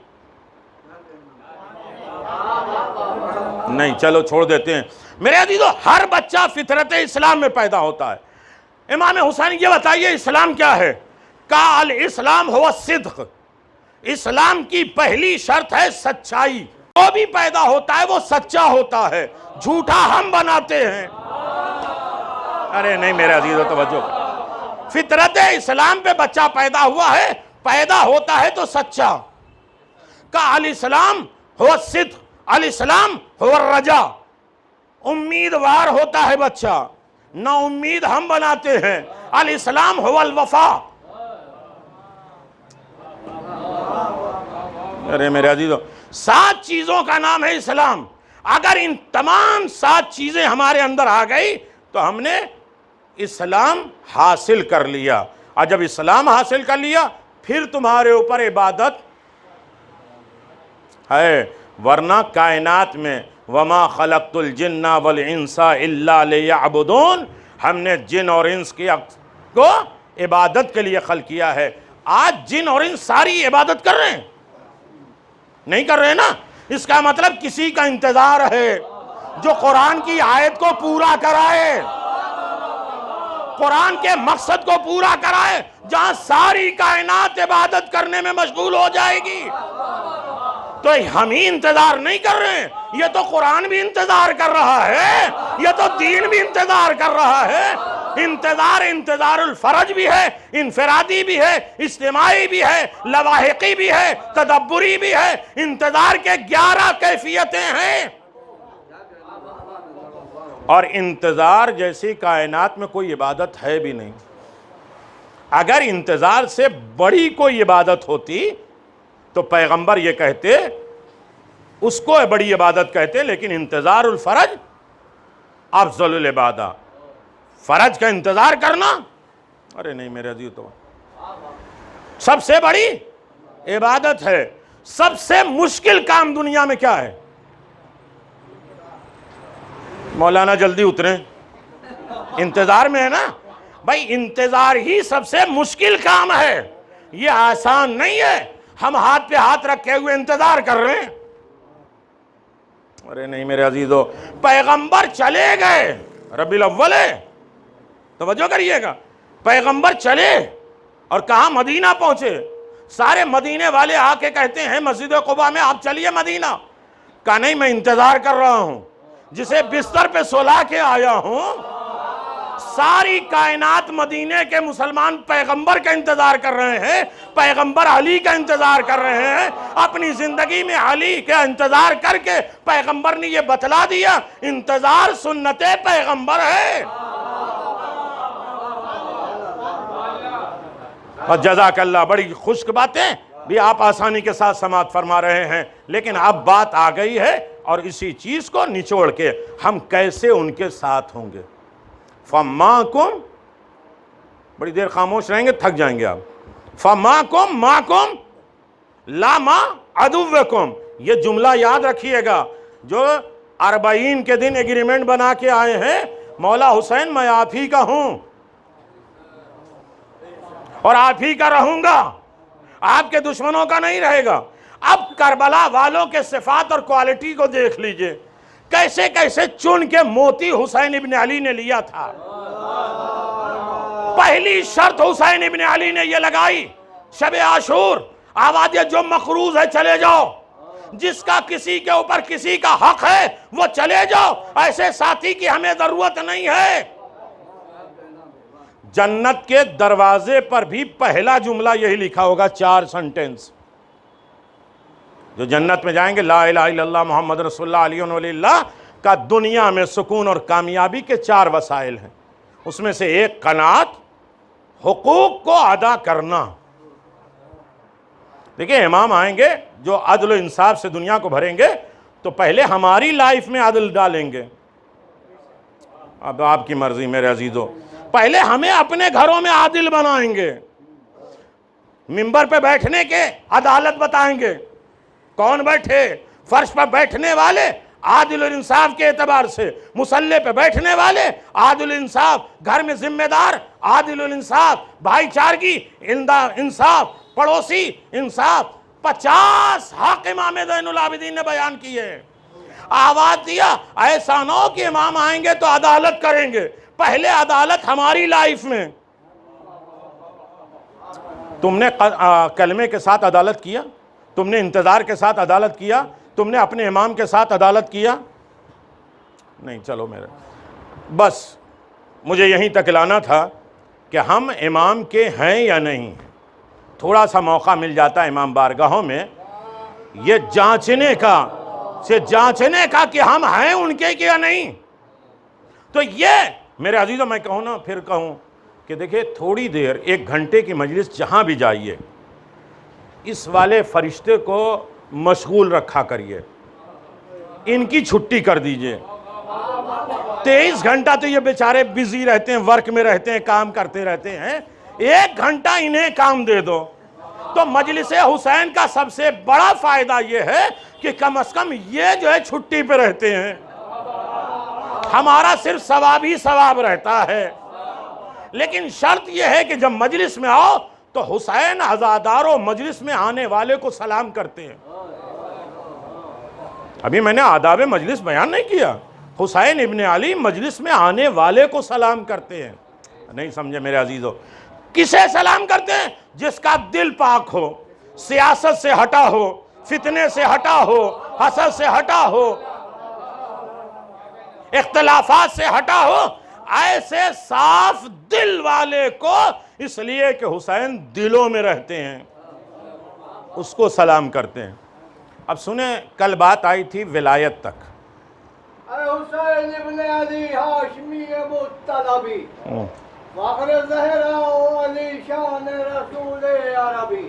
نہیں، چلو چھوڑ دیتے ہیں. میرے عزیزو، ہر بچہ فطرت اسلام میں پیدا ہوتا ہے. امام حسین یہ بتائیے اسلام کیا ہے؟ کہا الاسلام هو الصدق. اسلام کی پہلی شرط ہے سچائی. جو بھی پیدا ہوتا ہے وہ سچا ہوتا ہے، جھوٹا ہم بناتے ہیں. ارے نہیں میرے عزیزو، توجہ. فطرت اسلام پہ بچہ پیدا ہوا ہے، پیدا ہوتا ہے تو سچا. کہا الاسلام هو الصدق، الاسلام هو الرجا. امیدوار ہوتا ہے بچہ، نا امید ہم بناتے ہیں. الاسلام هو الوفا. ارے میرے عزیزو، 7 چیزوں کا نام ہے اسلام. اگر ان تمام 7 چیزیں ہمارے اندر آ گئی تو ہم نے اسلام حاصل کر لیا. اور جب اسلام حاصل کر لیا پھر تمہارے اوپر عبادت ہے. ورنہ کائنات میں وما خلقت الجن والانس الا لیعبدون، ہم نے جن اور انس کو عبادت کے لیے خلق کیا ہے. آج جن اور انس ساری عبادت کر رہے ہیں؟ نہیں کر رہے نا. اس کا مطلب کسی کا انتظار ہے جو قرآن کی آیت کو پورا کرائے، قرآن کے مقصد کو پورا کرائے. جہاں ساری کائنات عبادت کرنے میں مشغول ہو جائے گی تو ہم ہی انتظار نہیں کر رہے ہیں، یہ تو قرآن بھی انتظار کر رہا ہے، یہ تو دین بھی انتظار کر رہا ہے. انتظار الفرج بھی ہے، انفرادی بھی ہے، اجتماعی بھی ہے، لواحقی بھی ہے، تدبری بھی ہے. انتظار کے 11 کیفیتیں ہیں. اور انتظار جیسی کائنات میں کوئی عبادت ہے بھی نہیں. اگر انتظار سے بڑی کوئی عبادت ہوتی تو پیغمبر یہ کہتے اس کو بڑی عبادت کہتے ہیں، لیکن انتظار الفرج افضل العبادہ، فرج کا انتظار کرنا، ارے نہیں میرے عزیز، تو سب سے بڑی عبادت ہے۔ سب سے مشکل کام دنیا میں کیا ہے؟ مولانا جلدی اتریں، انتظار میں ہے نا بھائی، انتظار ہی سب سے مشکل کام ہے، یہ آسان نہیں ہے۔ ہم ہاتھ پہ ہاتھ رکھے ہوئے انتظار کر رہے ہیں، ارے نہیں میرے عزیزو، پیغمبر چلے گئے، ربیع الاول ہے، توجہ کریے گا، پیغمبر چلے اور کہاں؟ مدینہ پہنچے۔ سارے مدینے والے آ کے کہتے ہیں مسجد قباء میں آپ چلیے مدینہ، کہا نہیں میں انتظار کر رہا ہوں، جسے بستر پہ سلا کے آیا ہوں۔ ساری کائنات مدینے کے مسلمان پیغمبر کا انتظار کر رہے ہیں، پیغمبر علی کا انتظار کر رہے ہیں۔ اپنی زندگی میں علی کا انتظار کر کے پیغمبر نے یہ بتلا دیا، انتظار سنت پیغمبر ہے۔ اور جزاک اللہ، بڑی خشک باتیں بھی آپ آسانی کے ساتھ سماعت فرما رہے ہیں، لیکن اب بات آ گئی ہے، اور اسی چیز کو نچوڑ کے ہم کیسے ان کے ساتھ ہوں گے۔ فَمَّاكُمْ، بڑی دیر خاموش رہیں گے تھک جائیں گے آپ۔ فَمَّاكُمْ مَاكُمْ لَا مَا عَدُوِّكُمْ، یہ جملہ یاد رکھیے گا، جو 40 کے دن ایگریمنٹ بنا کے آئے ہیں، مولا حسین میں آپ ہی کا ہوں اور آپ ہی کا رہوں گا، آپ کے دشمنوں کا نہیں رہے گا۔ اب کربلا والوں کے صفات اور کوالٹی کو دیکھ لیجئے، کیسے کیسے چن کے موتی حسین ابن علی نے لیا تھا۔ پہلی شرط حسین ابن علی نے یہ لگائی، شب عاشور، آواز جو مقروض ہے چلے جاؤ، جس کا کسی کے اوپر کسی کا حق ہے وہ چلے جاؤ، ایسے ساتھی کی ہمیں ضرورت نہیں ہے۔ جنت کے دروازے پر بھی پہلا جملہ یہی لکھا ہوگا، 4 سنٹنس، جو جنت میں جائیں گے، لا الہ الا اللہ محمد رسول اللہ علیہ ولی اللہ کا دنیا میں سکون اور کامیابی کے 4 وسائل ہیں، اس میں سے ایک قناعت، حقوق کو ادا کرنا۔ دیکھیں امام آئیں گے جو عدل و انصاف سے دنیا کو بھریں گے، تو پہلے ہماری لائف میں عدل ڈالیں گے۔ اب آپ کی مرضی میرے عزیزو، پہلے ہمیں اپنے گھروں میں عادل بنائیں گے، منبر پہ بیٹھنے کے عدالت بتائیں گے، کون بیٹھے؟ فرش پر بیٹھنے والے عادل الانصاف کے اعتبار سے، مصلی پہ بیٹھنے والے عادل الانصاف، گھر میں ذمہ دار عادل الانصاف، بھائی چارگی انصاف، پڑوسی انصاف۔ 50 حق امام زین العابدین نے بیان کیے، آواز دیا ایسا نہ ہو کہ امام آئیں گے تو عدالت کریں گے، پہلے عدالت ہماری لائف میں۔ تم نے کلمے کے ساتھ عدالت کیا؟ تم نے انتظار کے ساتھ عدالت کیا؟ تم نے اپنے امام کے ساتھ عدالت کیا؟ نہیں، چلو میرے بس مجھے یہیں تک لانا تھا کہ ہم امام کے ہیں یا نہیں۔ تھوڑا سا موقع مل جاتا ہے امام بارگاہوں میں یہ جانچنے کا کہ ہم ہیں ان کے یا نہیں۔ تو یہ میرے عزیزوں، میں کہوں نا، پھر کہوں کہ دیکھیں تھوڑی دیر، 1 گھنٹے کی مجلس جہاں بھی جائیے، اس والے فرشتے کو مشغول رکھا کریے، ان کی چھٹی کر دیجئے۔ 23 گھنٹہ تو یہ بیچارے بزی رہتے ہیں، ورک میں رہتے ہیں، کام کرتے رہتے ہیں، 1 گھنٹہ انہیں کام دے دو۔ تو مجلس حسین کا سب سے بڑا فائدہ یہ ہے کہ کم از کم یہ جو ہے چھٹی پہ رہتے ہیں، ہمارا صرف ثواب ہی ثواب رہتا ہے۔ لیکن شرط یہ ہے کہ جب مجلس میں آؤ تو حسین عزاداروں مجلس میں آنے والے کو سلام کرتے ہیں۔ ابھی میں نے آداب مجلس بیان نہیں کیا، حسین ابن علی مجلس میں آنے والے کو سلام کرتے ہیں۔ نہیں سمجھے میرے عزیزو؟ کسے سلام کرتے ہیں؟ جس کا دل پاک ہو، سیاست سے ہٹا ہو، فتنے سے ہٹا ہو، حسد سے ہٹا ہو، اختلافات سے ہٹا ہو، ایسے صاف دل والے کو، اس لیے کہ حسین دلوں میں رہتے ہیں، اس کو سلام کرتے ہیں۔ اب سنیں، کل بات آئی تھی ولایت تک۔ اے حسین ابن علی ہاشمی مطلبی، فخر زہرا و علی شان رسول عربی،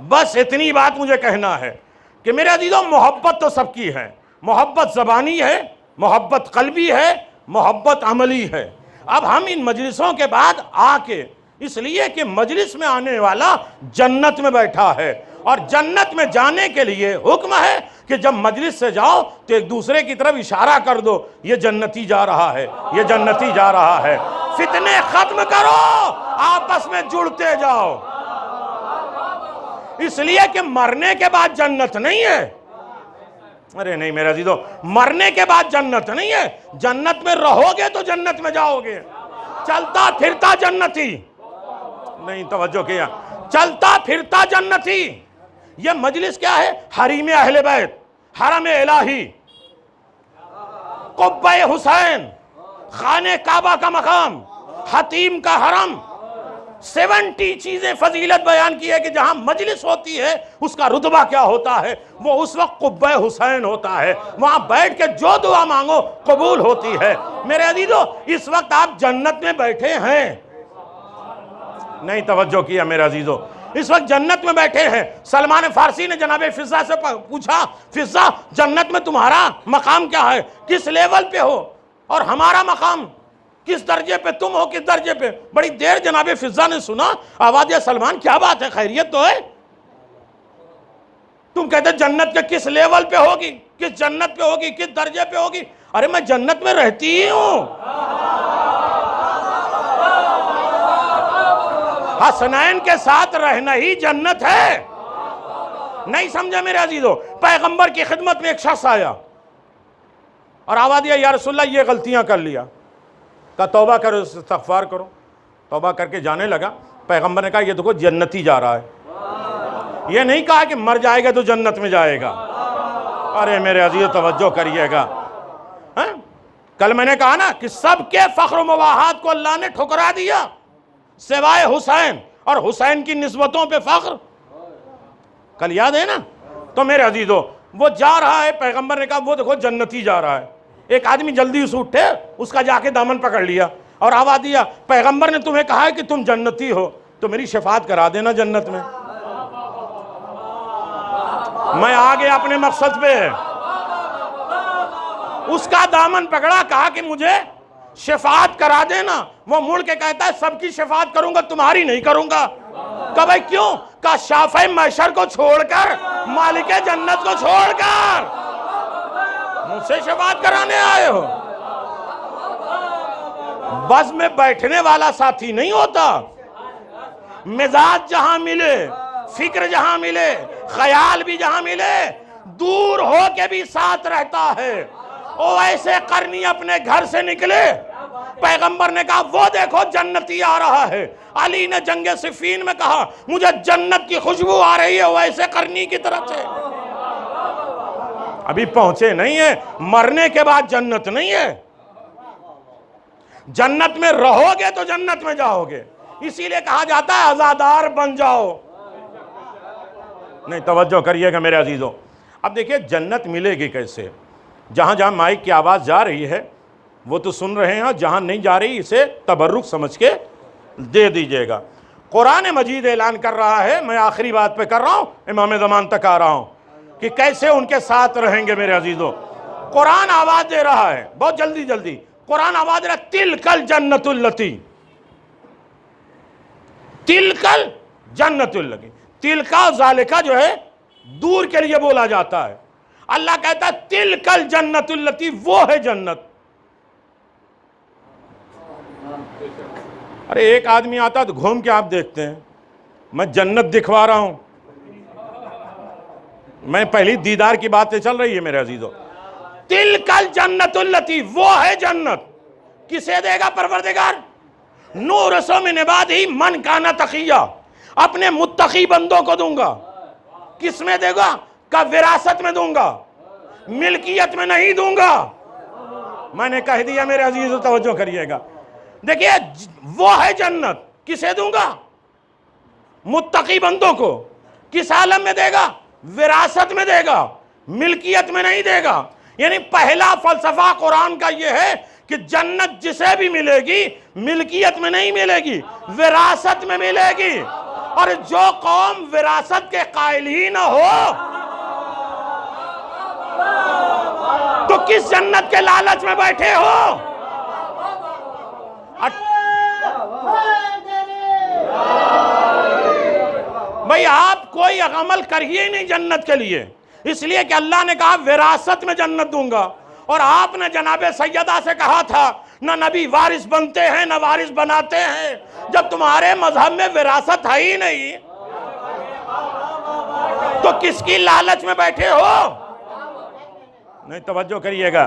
بس اتنی بات مجھے کہنا ہے کہ میرے عزیزوں محبت تو سب کی ہے، محبت زبانی ہے، محبت قلبی ہے، محبت عملی ہے۔ اب ہم ان مجلسوں کے بعد آ کے، اس لیے کہ مجلس میں آنے والا جنت میں بیٹھا ہے، اور جنت میں جانے کے لیے حکم ہے کہ جب مجلس سے جاؤ تو ایک دوسرے کی طرف اشارہ کر دو، یہ جنتی جا رہا ہے، یہ جنتی جا رہا ہے۔ فتنے ختم کرو، آپس میں جڑتے جاؤ، اس لیے کہ مرنے کے بعد جنت نہیں ہے۔ ارے نہیں میرے عزیزو، مرنے کے بعد جنت نہیں ہے، جنت میں رہو گے تو جنت میں جاؤ گے۔ چلتا پھرتا جنتی، نہیں توجہ کیا، چلتا پھرتا جنتی۔ یہ مجلس کیا ہے؟ حریم اہل بیت، حرم الہی، قبہ حسین، خانہ کعبہ کا مقام، حتیم کا حرم، 70 چیزیں فضیلت بیان کی ہے کہ جہاں مجلس ہوتی ہے اس کا رتبہ کیا ہوتا ہے۔ وہ اس وقت قبہ حسین ہوتا ہے، وہاں بیٹھ کے جو دعا مانگو قبول ہوتی ہے۔ میرے عزیزو اس وقت آپ جنت میں بیٹھے ہیں، نہیں توجہ کیا میرے عزیزو، اس وقت جنت میں بیٹھے ہیں۔ سلمان فارسی نے جناب فضہ سے پوچھا، فضہ جنت میں تمہارا مقام کیا ہے، کس لیول پہ ہو، اور ہمارا مقام کس درجے پہ، تم ہو کس درجے پہ؟ بڑی دیر جناب فضہ نے سنا، آواز دیا سلمان کیا بات ہے، خیریت تو ہے؟ تم کہتے جنت کے کس لیول پہ ہوگی، کس جنت پہ ہوگی، کس درجے پہ ہوگی؟ ارے میں جنت میں رہتی ہی ہوں، حسنین کے ساتھ رہنا ہی جنت ہے۔ نہیں سمجھا میرے عزیزو؟ پیغمبر کی خدمت میں ایک شخص آیا اور آواز دیا یا رسول اللہ یہ غلطیاں کر لیا، کہا توبہ کرو، استغفار کرو۔ توبہ کر کے جانے لگا، پیغمبر نے کہا یہ دیکھو جنتی جا رہا ہے، یہ نہیں کہا کہ مر جائے گا تو جنت میں جائے گا۔ ارے میرے عزیز توجہ کریے گا، کل میں نے کہا نا کہ سب کے فخر و مباحات کو اللہ نے ٹھکرا دیا سوائے حسین، اور حسین کی نسبتوں پہ فخر کل یاد ہے نا۔ تو میرے عزیزو وہ جا رہا ہے، پیغمبر نے کہا وہ دیکھو جنتی جا رہا ہے۔ ایک آدمی جلدی سے اٹھے، اس کا جا کے دامن پکڑ لیا اور آواز دیا پیغمبر نے تمہیں کہا ہے کہ تم جنتی ہو، تو میری شفاعت کرا دینا جنت میں۔ میں آگے اپنے مقصد پہ، اس کا دامن پکڑا، کہا کہ مجھے شفاعت کرا دینا۔ وہ مڑ کے کہتا ہے سب کی شفاعت کروں گا، تمہاری نہیں کروں گا۔ کہا بھائی کیوں؟ کہا شافع محشر کو چھوڑ کر، مالک جنت کو چھوڑ کر مجھ سے شفاعت کرانے آئے ہو۔ بس میں بیٹھنے والا ساتھی نہیں ہوتا، مزاج جہاں ملے، فکر جہاں ملے، خیال بھی جہاں ملے، دور ہو کے بھی ساتھ رہتا ہے۔ او ایسے قرنی اپنے گھر سے نکلے، پیغمبر نے کہا وہ دیکھو جنتی آ رہا ہے۔ علی نے جنگ صفین میں کہا مجھے جنت کی خوشبو آ رہی ہے ویسے قرنی کی طرف سے۔ ابھی پہنچے نہیں ہیں، مرنے کے بعد جنت نہیں ہے، جنت میں رہو گے تو جنت میں جاؤ گے، اسی لیے کہا جاتا ہے عزادار بن جاؤ۔ نہیں توجہ کریے گا میرے عزیزوں، اب دیکھیے جنت ملے گی کیسے؟ جہاں جہاں مائک کی آواز جا رہی ہے وہ تو سن رہے ہیں، جہاں نہیں جا رہی اسے تبرک سمجھ کے دے دیجئے گا۔ قرآن مجید اعلان کر رہا ہے، میں آخری بات پہ کر رہا ہوں، امام زمان تک آ رہا ہوں، کہ کیسے ان کے ساتھ رہیں گے میرے عزیزوں۔ قرآن آواز دے رہا ہے، بہت جلدی جلدی قرآن آواز دے رہا ہے، تِلْكَ الْجَنَّةُ الَّتِي، تِلْكَ الْجَنَّةُ الَّتِي، تِلْكَ ذَلِكَ جو ہے دور کے لیے بولا جاتا ہے، اللہ کہتا ہے تِلْكَ الْجَنَّةُ الَّتِي، وہ ہے جنت۔ ارے ایک آدمی آتا تو گھوم کے آپ دیکھتے ہیں، میں جنت دکھوا رہا ہوں، میں پہلی دیدار کی باتیں چل رہی ہے میرے عزیزوں۔ تِلْكَ الْجَنَّةُ الَّتِي، وہ ہے جنت، کسے دے گا پروردگار؟ نُورِثُ مِنْ عِبَادِهِ مَنْ كَانَ تَقِيًّا، اپنے متقی بندوں کو دوں گا۔ کس میں دے گا؟ کہ وراثت میں دوں گا، ملکیت میں نہیں دوں گا۔ میں نے کہہ دیا میرے عزیزوں توجہ کریے گا، دیکھیے وہ ہے جنت، کسے دوں گا؟ متقی بندوں کو۔ کس عالم میں دے گا؟ وراثت میں دے گا، ملکیت میں نہیں دے گا۔ یعنی پہلا فلسفہ قرآن کا یہ ہے کہ جنت جسے بھی ملے گی ملکیت میں نہیں ملے گی، وراثت میں ملے گی۔ اور جو قوم وراثت کے قائل ہی نہ ہو تو کس جنت کے لالچ میں بیٹھے ہو؟ بھئی آپ کوئی عمل کریے نہیں جنت کے لیے، اس لیے کہ اللہ نے کہا وراثت میں جنت دوں گا، اور آپ نے جناب سیدہ سے کہا تھا نہ نبی وارث بنتے ہیں نہ وارث بناتے ہیں۔ جب تمہارے مذہب میں وراثت ہے ہی نہیں تو کس کی لالچ میں بیٹھے ہو؟ نہیں، توجہ کریے گا،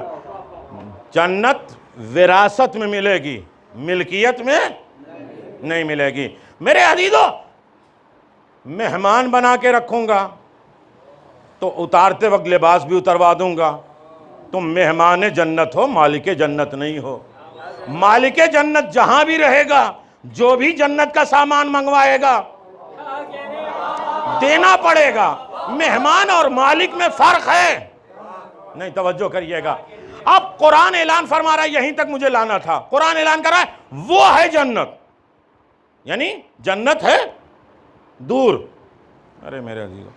جنت وراثت میں ملے گی، ملکیت میں نہیں ملے گی۔ میرے عزیزو، مہمان بنا کے رکھوں گا تو اتارتے وقت لباس بھی اتروا دوں گا، تم مہمان جنت ہو، مالک جنت نہیں ہو۔ مالک جنت جہاں بھی رہے گا، جو بھی جنت کا سامان منگوائے گا دینا پڑے گا۔ مہمان اور مالک میں فرق ہے، نہیں توجہ کریے گا۔ اب قرآن اعلان فرما رہا ہے، یہیں تک مجھے لانا تھا، قرآن اعلان کر رہا ہے وہ ہے جنت، یعنی جنت ہے دور۔ ارے میرے عزیزو،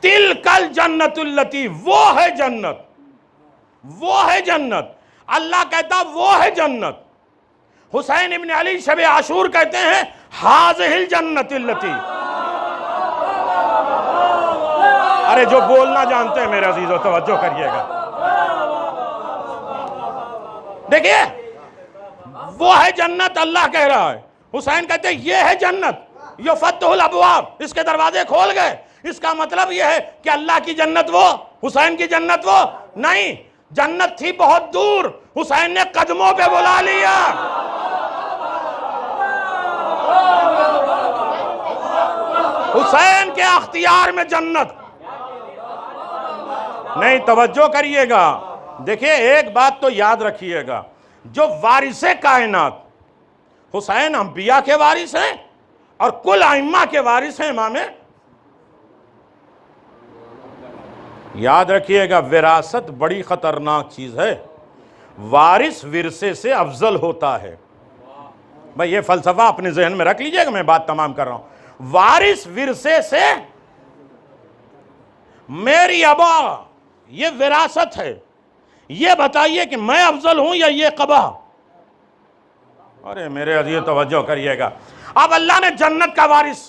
تلک الجنت التی، وہ ہے جنت، وہ ہے جنت۔ اللہ کہتا وہ ہے جنت۔ حسین ابن علی شب عاشور کہتے ہیں ہذہ الجنت التی۔ ارے جو بولنا جانتے ہیں میرے عزیزو توجہ کریے گا، دیکھیے وہ ہے جنت، اللہ کہہ رہا ہے، حسین کہتے ہیں یہ ہے جنت، یفتح الابواب، اس کے دروازے کھول گئے۔ اس کا مطلب یہ ہے کہ اللہ کی جنت وہ، حسین کی جنت وہ نہیں، جنت تھی بہت دور، حسین نے قدموں پہ بلا لیا۔ حسین کے اختیار میں جنت، نہیں توجہ کریے گا۔ دیکھیے ایک بات تو یاد رکھیے گا، جو وارث کائنات، حسین انبیاء کے وارث ہیں اور کل ائمہ کے وارث ہیں امام۔ یاد رکھیے گا، وراثت بڑی خطرناک چیز ہے، وارث ورثے سے افضل ہوتا ہے۔ بھئی یہ فلسفہ اپنے ذہن میں رکھ لیجئے گا، میں بات تمام کر رہا ہوں۔ وارث ورثے سے، میری ابا یہ وراثت ہے، یہ بتائیے کہ میں افضل ہوں یا یہ قبا؟ ارے میرے عزیز توجہ کریے گا۔ اب اللہ نے جنت کا وارث،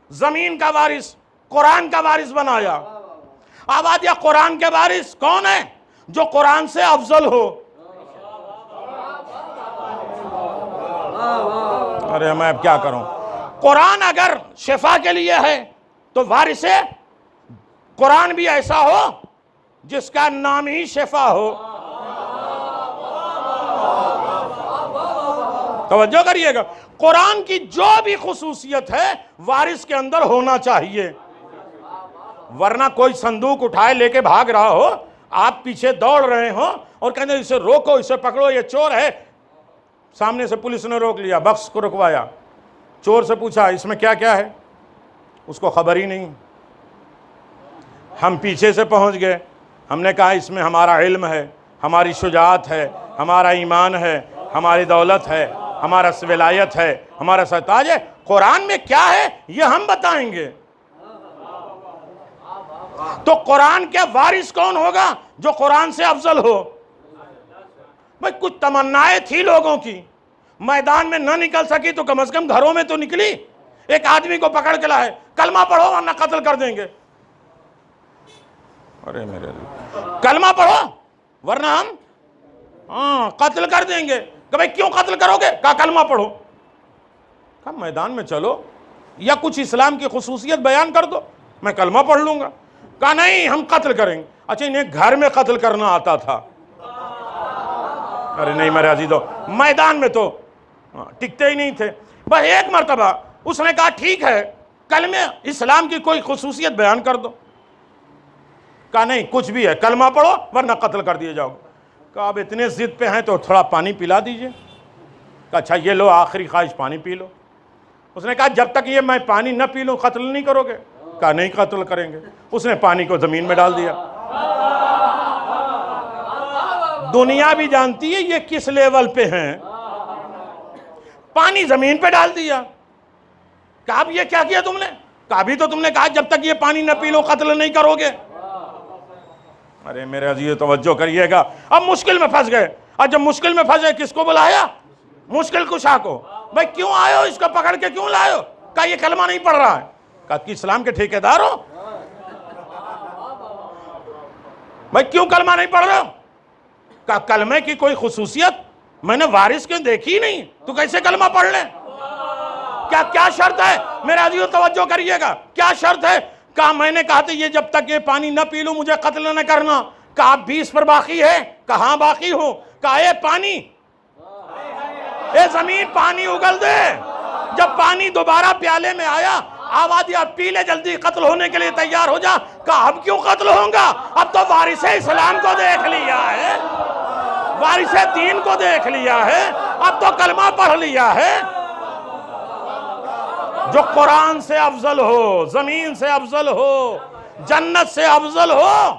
زمین کا وارث، قرآن کا وارث بنایا۔ اب آج قرآن کے وارث کون ہے؟ جو قرآن سے افضل ہو۔ ارے میں اب کیا کروں؟ قرآن اگر شفا کے لیے ہے تو وارث قرآن بھی ایسا ہو جس کا نام ہی شفا ہو۔ توجہ کریے گا، قرآن کی جو بھی خصوصیت ہے وارث کے اندر ہونا چاہیے، ورنہ کوئی صندوق اٹھائے لے کے بھاگ رہا ہو، آپ پیچھے دوڑ رہے ہو اور کہتے ہیں اسے روکو، اسے پکڑو، یہ چور ہے۔ سامنے سے پولیس نے روک لیا، بخش کو رکوایا، چور سے پوچھا اس میں کیا کیا ہے، اس کو خبر ہی نہیں۔ ہم پیچھے سے پہنچ گئے، ہم نے کہا اس میں ہمارا علم ہے، ہماری شجاعت ہے، ہمارا ایمان ہے، ہماری دولت ہے، ہمارا ولایت ہے، ہمارا سرتاج ہے۔ قرآن میں کیا ہے یہ ہم بتائیں گے۔ تو قرآن کے وارث کون ہوگا؟ جو قرآن سے افضل ہو۔ بھئی کچھ تمنائیں تھی لوگوں کی، میدان میں نہ نکل سکی تو کم از کم گھروں میں تو نکلی۔ ایک آدمی کو پکڑ کے لائے، کلمہ پڑھو ورنہ قتل کر دیں گے۔ ارے میرے کلمہ پڑھو ورنہ ہم قتل کر دیں گے۔ کہ بھئی کیوں قتل کرو گے؟ کہا کلمہ پڑھو۔ کہا میدان میں چلو یا کچھ اسلام کی خصوصیت بیان کر دو، میں کلمہ پڑھ لوں گا۔ کہا نہیں ہم قتل کریں گے۔ اچھا انہیں گھر میں قتل کرنا آتا تھا۔ ارے نہیں میرے عزیزو، میدان میں تو ٹکتے ہی نہیں تھے۔ بس ایک مرتبہ اس نے کہا ٹھیک ہے کلمہ اسلام کی کوئی خصوصیت بیان کر دو۔ کہا نہیں کچھ بھی ہے، کلمہ پڑھو ورنہ قتل کر دیے جاؤ۔ کہا اب اتنے ضد پہ ہیں تو تھوڑا پانی پلا دیجئے۔ کہا اچھا یہ لو آخری خواہش پانی پی لو۔ اس نے کہا جب تک یہ میں پانی نہ پی لوں قتل نہیں کرو گے؟ کہا نہیں قتل کریں گے۔ اس نے پانی کو زمین میں ڈال دیا۔ دنیا بھی جانتی ہے یہ کس لیول پہ ہیں، پانی زمین پہ ڈال دیا۔ کہا اب یہ کیا کیا تم نے؟ کہ ابھی تو تم نے کہا جب تک یہ پانی نہ پی لو قتل نہیں کرو گے۔ ارے میرے عزیز توجہ کریے گا، اب مشکل میں پھنس گئے، اور جب مشکل میں پھنس گئے کس کو بلایا؟ مشکل کشا کو۔ بھائی کیوں آئے ہو، اس کو پکڑ کے کیوں لائے ہو؟ کہا یہ کلمہ نہیں پڑھ رہا ہے۔ کہا کہ اسلام کے ٹھیکیدار ہو؟ بھائی کیوں کلمہ نہیں پڑھ رہے ہو؟ کہا کلمے کی کوئی خصوصیت میں نے وارث کے دیکھی نہیں، تو کیسے کلمہ پڑھ لیں؟ کیا شرط ہے؟ میرے عزیزو توجہ کریے گا، کیا شرط ہے؟ کہا میں نے کہا تھا یہ جب تک یہ پانی نہ پی لوں مجھے قتل نہ کرنا۔ کہا آپ 20 پر باقی ہے؟ کہا ہاں باقی ہوں۔ کہا اے پانی، اے زمین پانی اگل دے۔ جب پانی دوبارہ پیالے میں آیا، آواز دیا پی لے جلدی، قتل ہونے کے لیے تیار ہو جا۔ کہا اب کیوں قتل ہوں گا؟ اب تو وارث اسلام کو دیکھ لیا ہے، وارث دین کو دیکھ لیا ہے، اب تو کلمہ پڑھ لیا ہے۔ جو قرآن سے افضل ہو، زمین سے افضل ہو، جنت سے افضل ہو،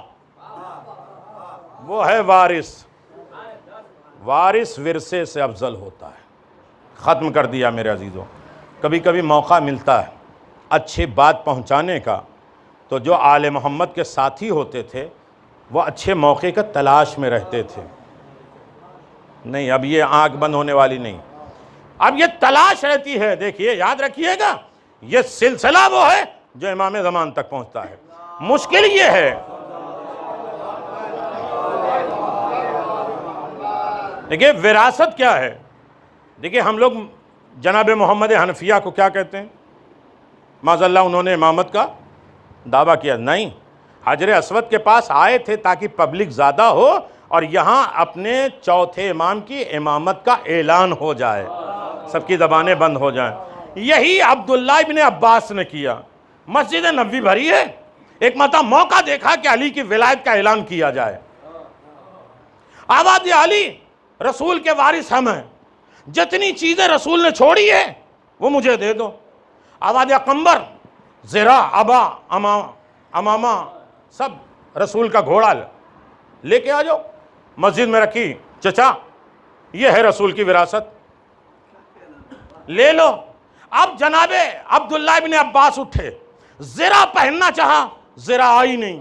وہ ہے وارث۔ وارث ورثے سے افضل ہوتا ہے۔ ختم کر دیا میرے عزیزوں۔ کبھی کبھی موقع ملتا ہے اچھی بات پہنچانے کا، تو جو آل محمد کے ساتھی ہوتے تھے وہ اچھے موقع کا تلاش میں رہتے تھے۔ نہیں، اب یہ آنکھ بند ہونے والی نہیں، اب یہ تلاش رہتی ہے۔ دیکھیے یاد رکھیے گا، یہ سلسلہ وہ ہے جو امام زمان تک پہنچتا ہے۔ مشکل یہ ہے، دیکھیے وراثت کیا ہے۔ دیکھیے ہم لوگ جناب محمد حنفیہ کو کیا کہتے ہیں؟ معاذ اللہ انہوں نے امامت کا دعویٰ کیا؟ نہیں، حجر اسود کے پاس آئے تھے تاکہ پبلک زیادہ ہو اور یہاں اپنے چوتھے امام کی امامت کا اعلان ہو جائے، سب کی زبانیں بند ہو جائیں۔ یہی عبداللہ ابن عباس نے کیا۔ مسجد نبوی بھری ہے، ایک مرتبہ موقع دیکھا کہ علی کی ولایت کا اعلان کیا جائے۔ آواز علی، رسول کے وارث ہم ہیں، جتنی چیزیں رسول نے چھوڑی ہے وہ مجھے دے دو۔ آواز قمبر، زرا، ابا، امامہ، سب رسول کا گھوڑا لے کے آ جاؤ، مسجد میں رکھی۔ چچا یہ ہے رسول کی وراثت، لے لو۔ اب جناب عبداللہ ابن عباس اٹھے، زرا پہننا چاہا، زرا آئی نہیں۔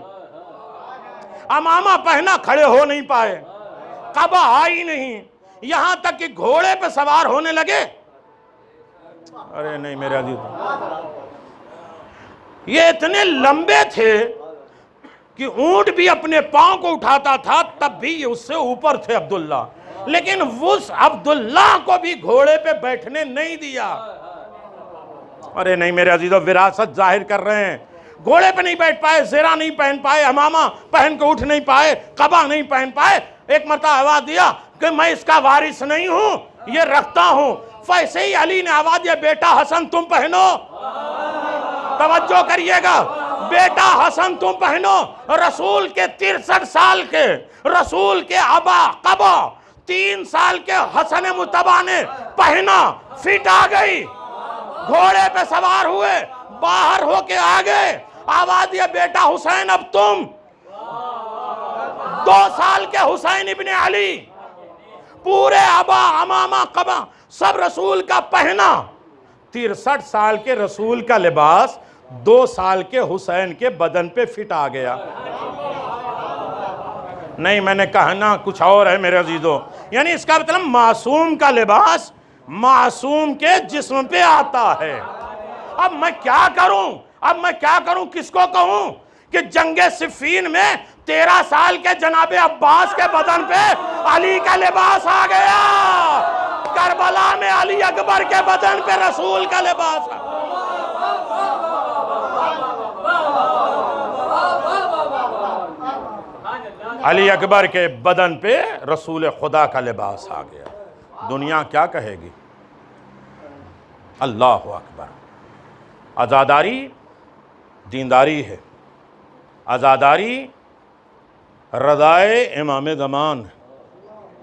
امامہ پہنا، کھڑے ہو نہیں پائے۔ قبا آئی نہیں، یہاں تک کہ گھوڑے پہ سوار ہونے لگے۔ ارے نہیں میرے عزیز، یہ اتنے لمبے تھے کہ اونٹ بھی اپنے پاؤں کو اٹھاتا تھا تب بھی اس سے اوپر تھے عبداللہ، لیکن اس عبداللہ کو بھی گھوڑے پہ بیٹھنے نہیں دیا۔ ارے نہیں میرے عزیزو، وراثت ظاہر کر رہے ہیں۔ گھوڑے پہ نہیں بیٹھ پائے، زرہ نہیں پہن پائے، امامہ پہن کے اٹھ نہیں پائے، قبا نہیں پہن پائے۔ ایک مرتبہ آواز دیا کہ میں اس کا وارث نہیں ہوں، یہ رکھتا ہوں۔ فیسے ہی علی نے آواز دیا، بیٹا حسن تم پہنو۔ توجہ کریے گا، بیٹا حسن تم پہنو۔ رسول کے 63 سال کے رسول کے ابا قبا 3 سال کے حسن مجتبیٰ نے پہنا، فٹ آ گئی، گھوڑے پہ سوار ہوئے، باہر ہو کے آگے آواز دیا، بیٹا حسین اب تم۔ 2 سال کے حسین ابن علی، پورے ابا امامہ قبا سب رسول کا پہنا۔ 63 سال کے رسول کا لباس 2 سال کے حسین کے بدن پہ فٹ آ گیا۔ نہیں، میں نے کہنا کچھ اور ہے میرے عزیزو، یعنی اس کا مطلب معصوم کا لباس معصوم کے جسم پہ آتا ہے۔ اب میں کیا کروں، کس کو کہوں کہ جنگ صفین میں 13 سال کے جناب عباس کے بدن پہ علی کا لباس آ گیا، کربلا میں علی اکبر کے بدن پہ رسول کا لباس آ گیا۔ علی اکبر کے بدن پہ رسول خدا کا لباس آ گیا۔ دنیا کیا کہے گی؟ اللہ اکبر۔ عزاداری دینداری ہے، عزاداری رضائے امام زمان۔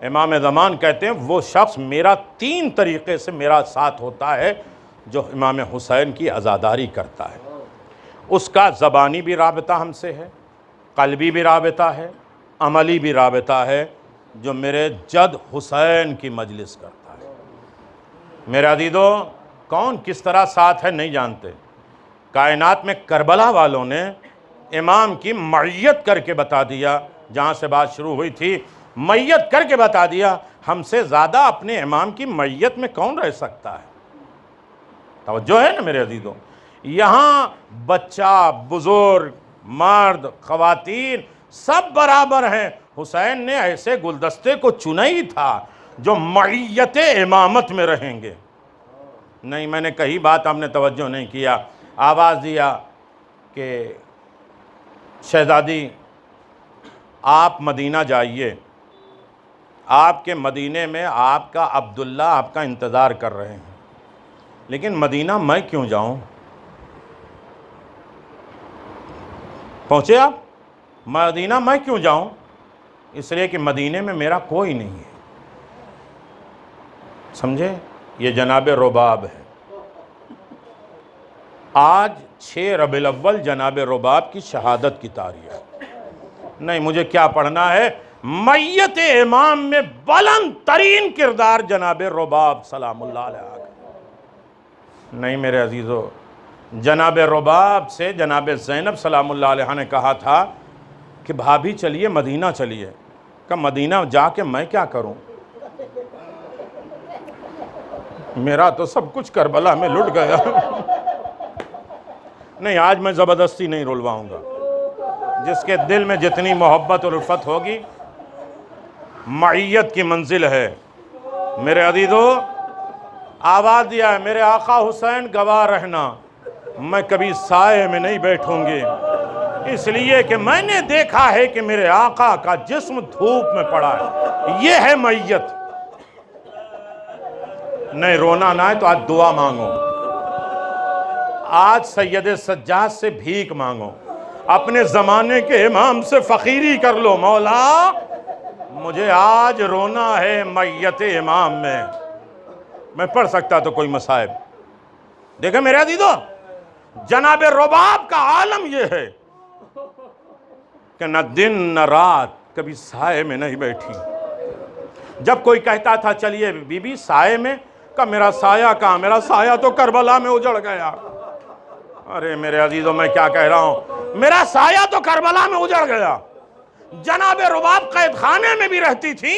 امام زمان کہتے ہیں وہ شخص میرا 3 طریقے سے میرا ساتھ ہوتا ہے جو امام حسین کی عزاداری کرتا ہے۔ اس کا زبانی بھی رابطہ ہم سے ہے، قلبی بھی رابطہ ہے، عملی بھی رابطہ ہے، جو میرے جد حسین کی مجلس کرتا ہے۔ میرے عزیزو، کون کس طرح ساتھ ہے نہیں جانتے، کائنات میں کربلا والوں نے امام کی معیت کر کے بتا دیا، جہاں سے بات شروع ہوئی تھی، معیت کر کے بتا دیا۔ ہم سے زیادہ اپنے امام کی معیت میں کون رہ سکتا ہے؟ توجہ ہے نا میرے عزیزوں؟ یہاں بچہ، بزرگ، مرد، خواتین سب برابر ہیں۔ حسین نے ایسے گلدستے کو چنا ہی تھا جو معیت امامت میں رہیں گے۔ نہیں، میں نے کہی بات آپ نے توجہ نہیں کیا۔ آواز دیا کہ شہزادی آپ مدینہ جائیے، آپ کے مدینے میں آپ کا عبداللہ آپ کا انتظار کر رہے ہیں، لیکن مدینہ میں کیوں جاؤں؟ پہنچے آپ؟ مدینہ میں کیوں جاؤں؟ اس لیے کہ مدینے میں میرا کوئی نہیں ہے۔ سمجھے؟ یہ جناب رباب ہے۔ آج 6 ربیع الاول جناب رباب کی شہادت کی تاریخ۔ نہیں، مجھے کیا پڑھنا ہے؟ میت امام میں بلند ترین کردار جناب رباب سلام اللہ علیہ۔ نہیں میرے عزیزو، جناب رباب سے جناب زینب سلام اللہ علیہ نے کہا تھا کہ بھابھی چلیے مدینہ چلیے۔ کہ مدینہ جا کے میں کیا کروں؟ میرا تو سب کچھ کربلا میں لٹ گیا۔ نہیں، آج میں زبردستی نہیں رلواؤں گا۔ جس کے دل میں جتنی محبت اور الفت ہوگی، معیت کی منزل ہے۔ میرے عزیزو، آواز دیا ہے میرے آقا حسین گواہ رہنا، میں کبھی سائے میں نہیں بیٹھوں گی، اس لیے کہ میں نے دیکھا ہے کہ میرے آقا کا جسم دھوپ میں پڑا ہے۔ یہ ہے معیت۔ نہیں، رونا نہ ہے تو آج دعا مانگو، آج سید سجاد سے بھیک مانگو، اپنے زمانے کے امام سے فقیری کر لو، مولا مجھے آج رونا ہے میت امام میں پڑھ سکتا تو کوئی مصائب۔ دیکھیں میرے عزیزو، جناب رباب کا عالم یہ ہے کہ نہ دن نہ رات کبھی سائے میں نہیں بیٹھی۔ جب کوئی کہتا تھا چلیے بی بی سائے میں، کہ میرا سایہ کہاں؟ میرا سایہ تو کربلا میں اجڑ گیا۔ ارے میرے عزیزو، میں کیا کہہ رہا ہوں؟ میرا سایہ تو کربلا میں اجڑ گیا۔ جناب رباب قید خانے میں بھی رہتی تھی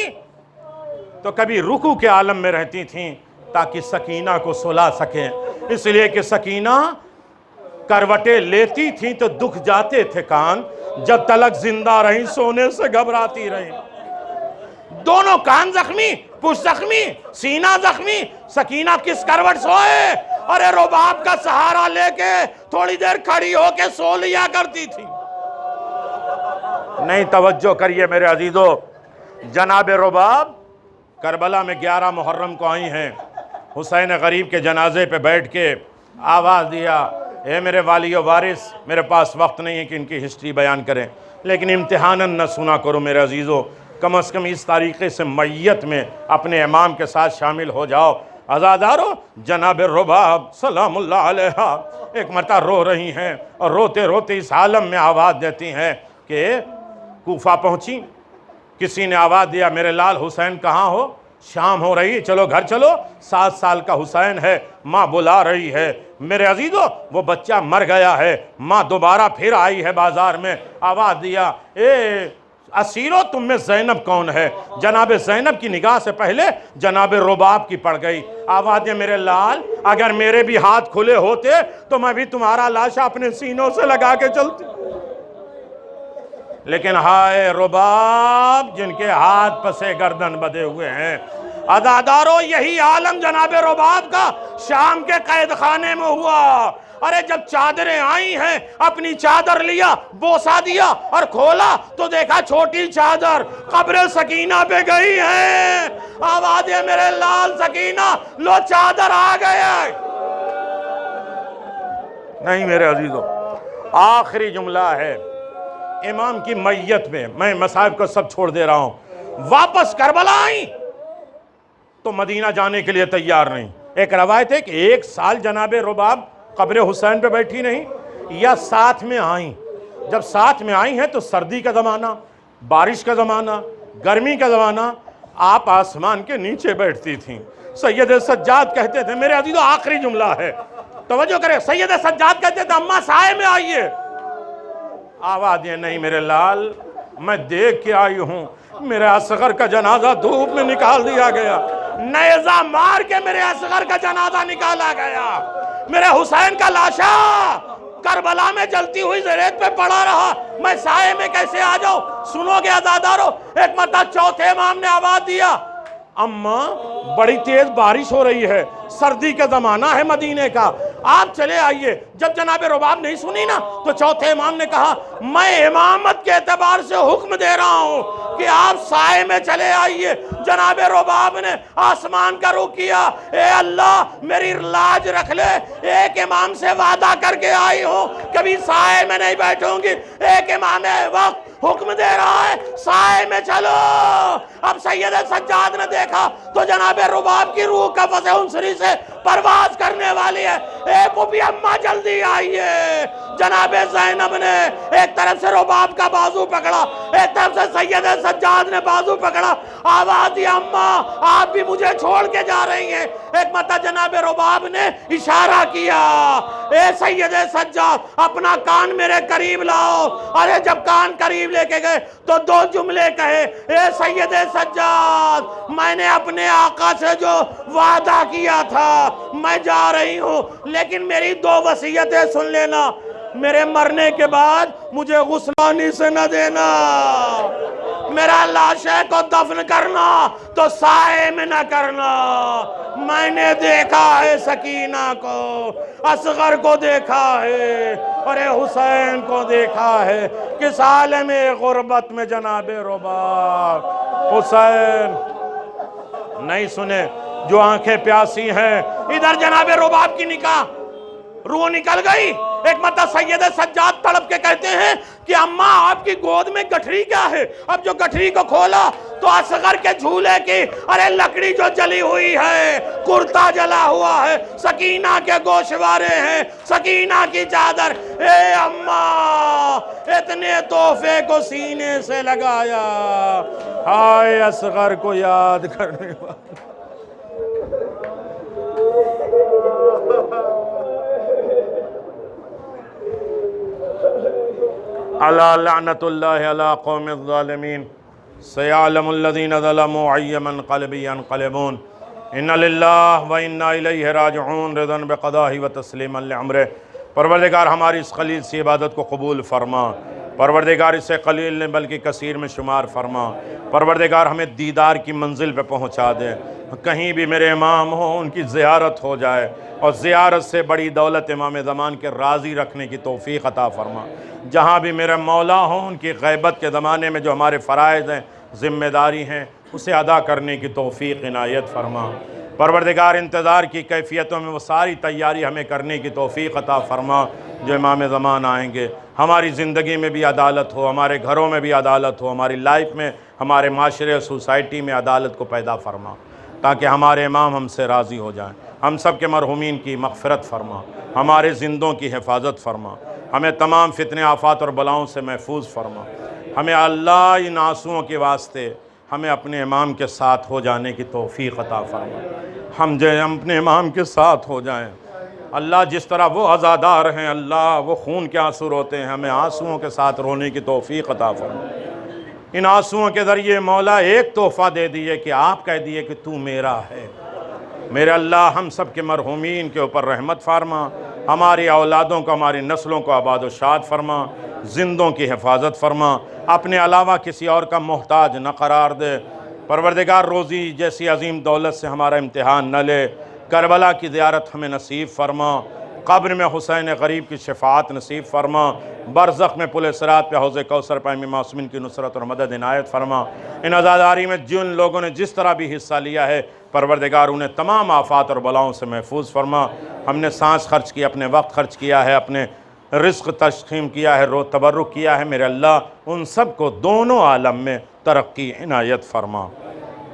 تو کبھی رکوع کے عالم میں رہتی تھیں تاکہ سکینہ کو سلا سکیں، اس لیے کہ سکینہ کروٹیں لیتی تھیں تو دکھ جاتے تھے کان، جب تلک زندہ رہیں سونے سے گھبراتی رہیں۔ دونوں کان زخمی، پشت زخمی، سینہ زخمی، سکینہ کس کروٹ سوئے؟ ارے رباب کا سہارا لے کے تھوڑی دیر کھڑی ہو کے سو لیا کرتی تھی۔ نہیں، توجہ کریے میرے عزیزو، جناب رباب کربلا میں 11 محرم کو آئی ہیں۔ حسین غریب کے جنازے پہ بیٹھ کے آواز دیا، اے میرے والی و وارث، میرے پاس وقت نہیں ہے کہ ان کی ہسٹری بیان کریں، لیکن امتحاناً نہ سنا کرو میرے عزیزو، کم از کم اس طریقے سے میت میں اپنے امام کے ساتھ شامل ہو جاؤ۔ عزادارو، جناب رباب سلام اللہ علیہ ایک مرتبہ رو رہی ہیں، اور روتے روتے اس عالم میں آواز دیتی ہیں کہ کوفہ پہنچی۔ کسی نے آواز دیا میرے لال حسین کہاں ہو؟ شام ہو رہی، چلو گھر چلو، 7 سال کا حسین ہے، ماں بلا رہی ہے۔ میرے عزیزو، وہ بچہ مر گیا ہے، ماں دوبارہ پھر آئی ہے بازار میں۔ آواز دیا، اے اسیرو تم میں زینب کون ہے؟ جناب زینب کی نگاہ سے پہلے جناب رباب کی پڑ گئی۔ آواز دیا میرے لال، اگر میرے بھی ہاتھ کھلے ہوتے تو میں بھی تمہارا لاشا اپنے سینوں سے لگا کے چلتی، لیکن ہائے رباب جن کے ہاتھ پسے گردن بدے ہوئے ہیں۔ عزادارو، یہی عالم جناب رباب کا شام کے قید خانے میں ہوا۔ ارے جب چادریں آئی ہیں، اپنی چادر لیا، بوسا دیا اور کھولا تو دیکھا چھوٹی چادر قبر سکینہ پہ گئی ہے۔ آواز ہے میرے لال سکینہ، لو چادر آ گئے۔ نہیں میرے عزیزو، آخری جملہ ہے امام کی میت میں مصائب کو سب چھوڑ دے رہا ہوں۔ واپس کربلا آئیں تو مدینہ جانے کے لیے تیار نہیں۔ ایک روایت ہے کہ 1 سال جناب رباب قبر حسین پہ بیٹھی نہیں، یا ساتھ میں آئیں۔ جب ساتھ میں آئی ہیں تو سردی کا زمانہ، بارش کا زمانہ، گرمی کا زمانہ، آپ آسمان کے نیچے بیٹھتی تھیں۔ سید سجاد کہتے تھے، میرے عزیزو آخری جملہ ہے، توجہ کریں، سید سجاد کہتے تھے اماں سائے میں آئیے، آواز یہ نہیں میرے لال میں دیکھ کے آئی ہوں، میرے اصغر کا جنازہ دھوپ میں نکال دیا گیا، نیزہ مار کے میرے اصغر کا جنازہ نکالا گیا، میرے حسین کا لاشا کربلا میں جلتی ہوئی زریت پہ پڑا رہا، میں سائے میں کیسے آ جاؤں؟ سنو گے عزادارو، ایک مرتبہ چوتھے امام نے آواز دیا، اماں بڑی تیز بارش ہو رہی ہے، سردی کا زمانہ ہے مدینے کا، آپ چلے آئیے۔ جب جناب رباب نہیں سنی نا تو چوتھے امام نے کہا میں امامت کے اعتبار سے حکم دے رہا ہوں کہ آپ سائے میں چلے آئیے۔ جناب رباب نے آسمان کا رخ کیا، اے اللہ میری لاج رکھ لے، ایک امام سے وعدہ کر کے آئی ہوں کبھی سائے میں نہیں بیٹھوں گی، ایک امام وقت حکم دے رہا ہے سائے میں چلو۔ اب سید سجاد نے دیکھا تو جناب رباب کی روح قفس عنصری سے پرواز کرنے والی ہے، اے پوپی اماں جلدی آئیے۔ جناب زینب نے ایک طرف سے رباب کا بازو پکڑا، ایک طرف سے سید سجاد نے بازو پکڑا، آواز دی اماں آپ بھی مجھے چھوڑ کے جا رہی ہیں۔ ایک مرتبہ جناب رباب نے اشارہ کیا، اے سید سجاد اپنا کان میرے قریب لاؤ، اور جب کان قریب لے کے گئے تو دو جملے کہے، اے سید سجاد میں نے اپنے آقا سے جو وعدہ کیا تھا میں جا رہی ہوں، لیکن میری دو وصیتیں سن لینا، میرے مرنے کے بعد مجھے غسلانی سے نہ دینا، میرا لاشے کو دفن کرنا تو سائے میں نہ کرنا۔ میں نے دیکھا ہے سکینہ کو، اصغر کو دیکھا ہے، اور حسین کو دیکھا ہے، کس عالم غربت میں جناب رباب حسین نہیں سنے جو آنکھیں پیاسی ہیں۔ ادھر جناب رباب کی نکاح روح نکل گئی۔ ایک مرتبہ سید سجاد تڑپ کے کہتے ہیں کہ اماں آپ کی گود میں گٹھری کیا ہے؟ اب جو گٹھری کو کھولا تو اصغر کے جھولے کی ارے لکڑی جو جلی ہوئی ہے، کرتا جلا ہوا ہے، سکینہ کے گوشوارے ہیں، سکینہ کی چادر۔ اے اماں اتنے تحفے کو سینے سے لگایا، ہائے اصغر کو یاد کرنے والا۔ الا لعنت اللہ علی قوم الظالمین سیعلم الذین ظلموا ای منقلب ینقلبون ان للہ و انا الیہ راجعون رضا بقضاہ و تسلیما لعمرہ۔ پروردگار ہماری اس قلیل سی عبادت کو قبول فرما، پروردگار اسے قلیل نے بلکہ کثیر میں شمار فرما، پروردگار ہمیں دیدار کی منزل پہ پہنچا دے، کہیں بھی میرے امام ہوں ان کی زیارت ہو جائے، اور زیارت سے بڑی دولت امام زمان کے راضی رکھنے کی توفیق عطا فرما۔ جہاں بھی میرے مولا ہوں ان کی غیبت کے زمانے میں جو ہمارے فرائض ہیں، ذمہ داری ہیں، اسے ادا کرنے کی توفیق عنایت فرما۔ پروردگار انتظار کی کیفیتوں میں وہ ساری تیاری ہمیں کرنے کی توفیق عطا فرما جو امام زمان آئیں گے۔ ہماری زندگی میں بھی عدالت ہو، ہمارے گھروں میں بھی عدالت ہو، ہماری لائف میں، ہمارے معاشرے اور سوسائٹی میں عدالت کو پیدا فرما، تاکہ ہمارے امام ہم سے راضی ہو جائیں۔ ہم سب کے مرحومین کی مغفرت فرما، ہمارے زندوں کی حفاظت فرما، ہمیں تمام فتنے آفات اور بلاؤں سے محفوظ فرما۔ ہمیں اللہ ان آنسوؤں کے واسطے ہمیں اپنے امام کے ساتھ ہو جانے کی توفیق عطا فرما، ہم اپنے امام کے ساتھ ہو جائیں۔ اللہ جس طرح وہ عزادار ہیں، اللہ وہ خون کے آنسو روتے ہیں، ہمیں آنسوؤں کے ساتھ رونے کی توفیق عطا فرما۔ ان آنسوؤں کے ذریعے مولا ایک تحفہ دے دیے کہ آپ کہہ دیے کہ تو میرا ہے۔ میرے اللہ ہم سب کے مرحومین کے اوپر رحمت فرما، ہماری اولادوں کو، ہماری نسلوں کو آباد و شاد فرما، زندوں کی حفاظت فرما، اپنے علاوہ کسی اور کا محتاج نہ قرار دے۔ پروردگار روزی جیسی عظیم دولت سے ہمارا امتحان نہ لے، کربلا کی زیارت ہمیں نصیب فرما، قبر میں حسین غریب کی شفاعت نصیب فرما، برزخ میں پل صراط پہ حوض کوثر پہ امام معصومین کی نصرت اور مدد عنایت فرما۔ ان عزاداری میں جن لوگوں نے جس طرح بھی حصہ لیا ہے پروردگار انہیں تمام آفات اور بلاؤں سے محفوظ فرما۔ ہم نے سانس خرچ کی، اپنے وقت خرچ کیا ہے، اپنے رزق تشخیم کیا ہے، تبرک کیا ہے، میرے اللہ ان سب کو دونوں عالم میں ترقی عنایت فرما،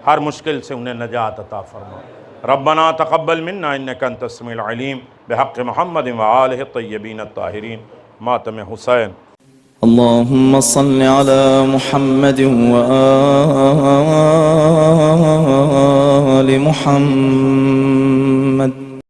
ہر مشکل سے انہیں نجات عطا فرما۔ ربنا تقبل منا انک انت السمیع العلیم بحق محمد وآلہ الطیبین الطاہرین۔ ماتم حسین۔ اللهم صل على محمد وآل محمد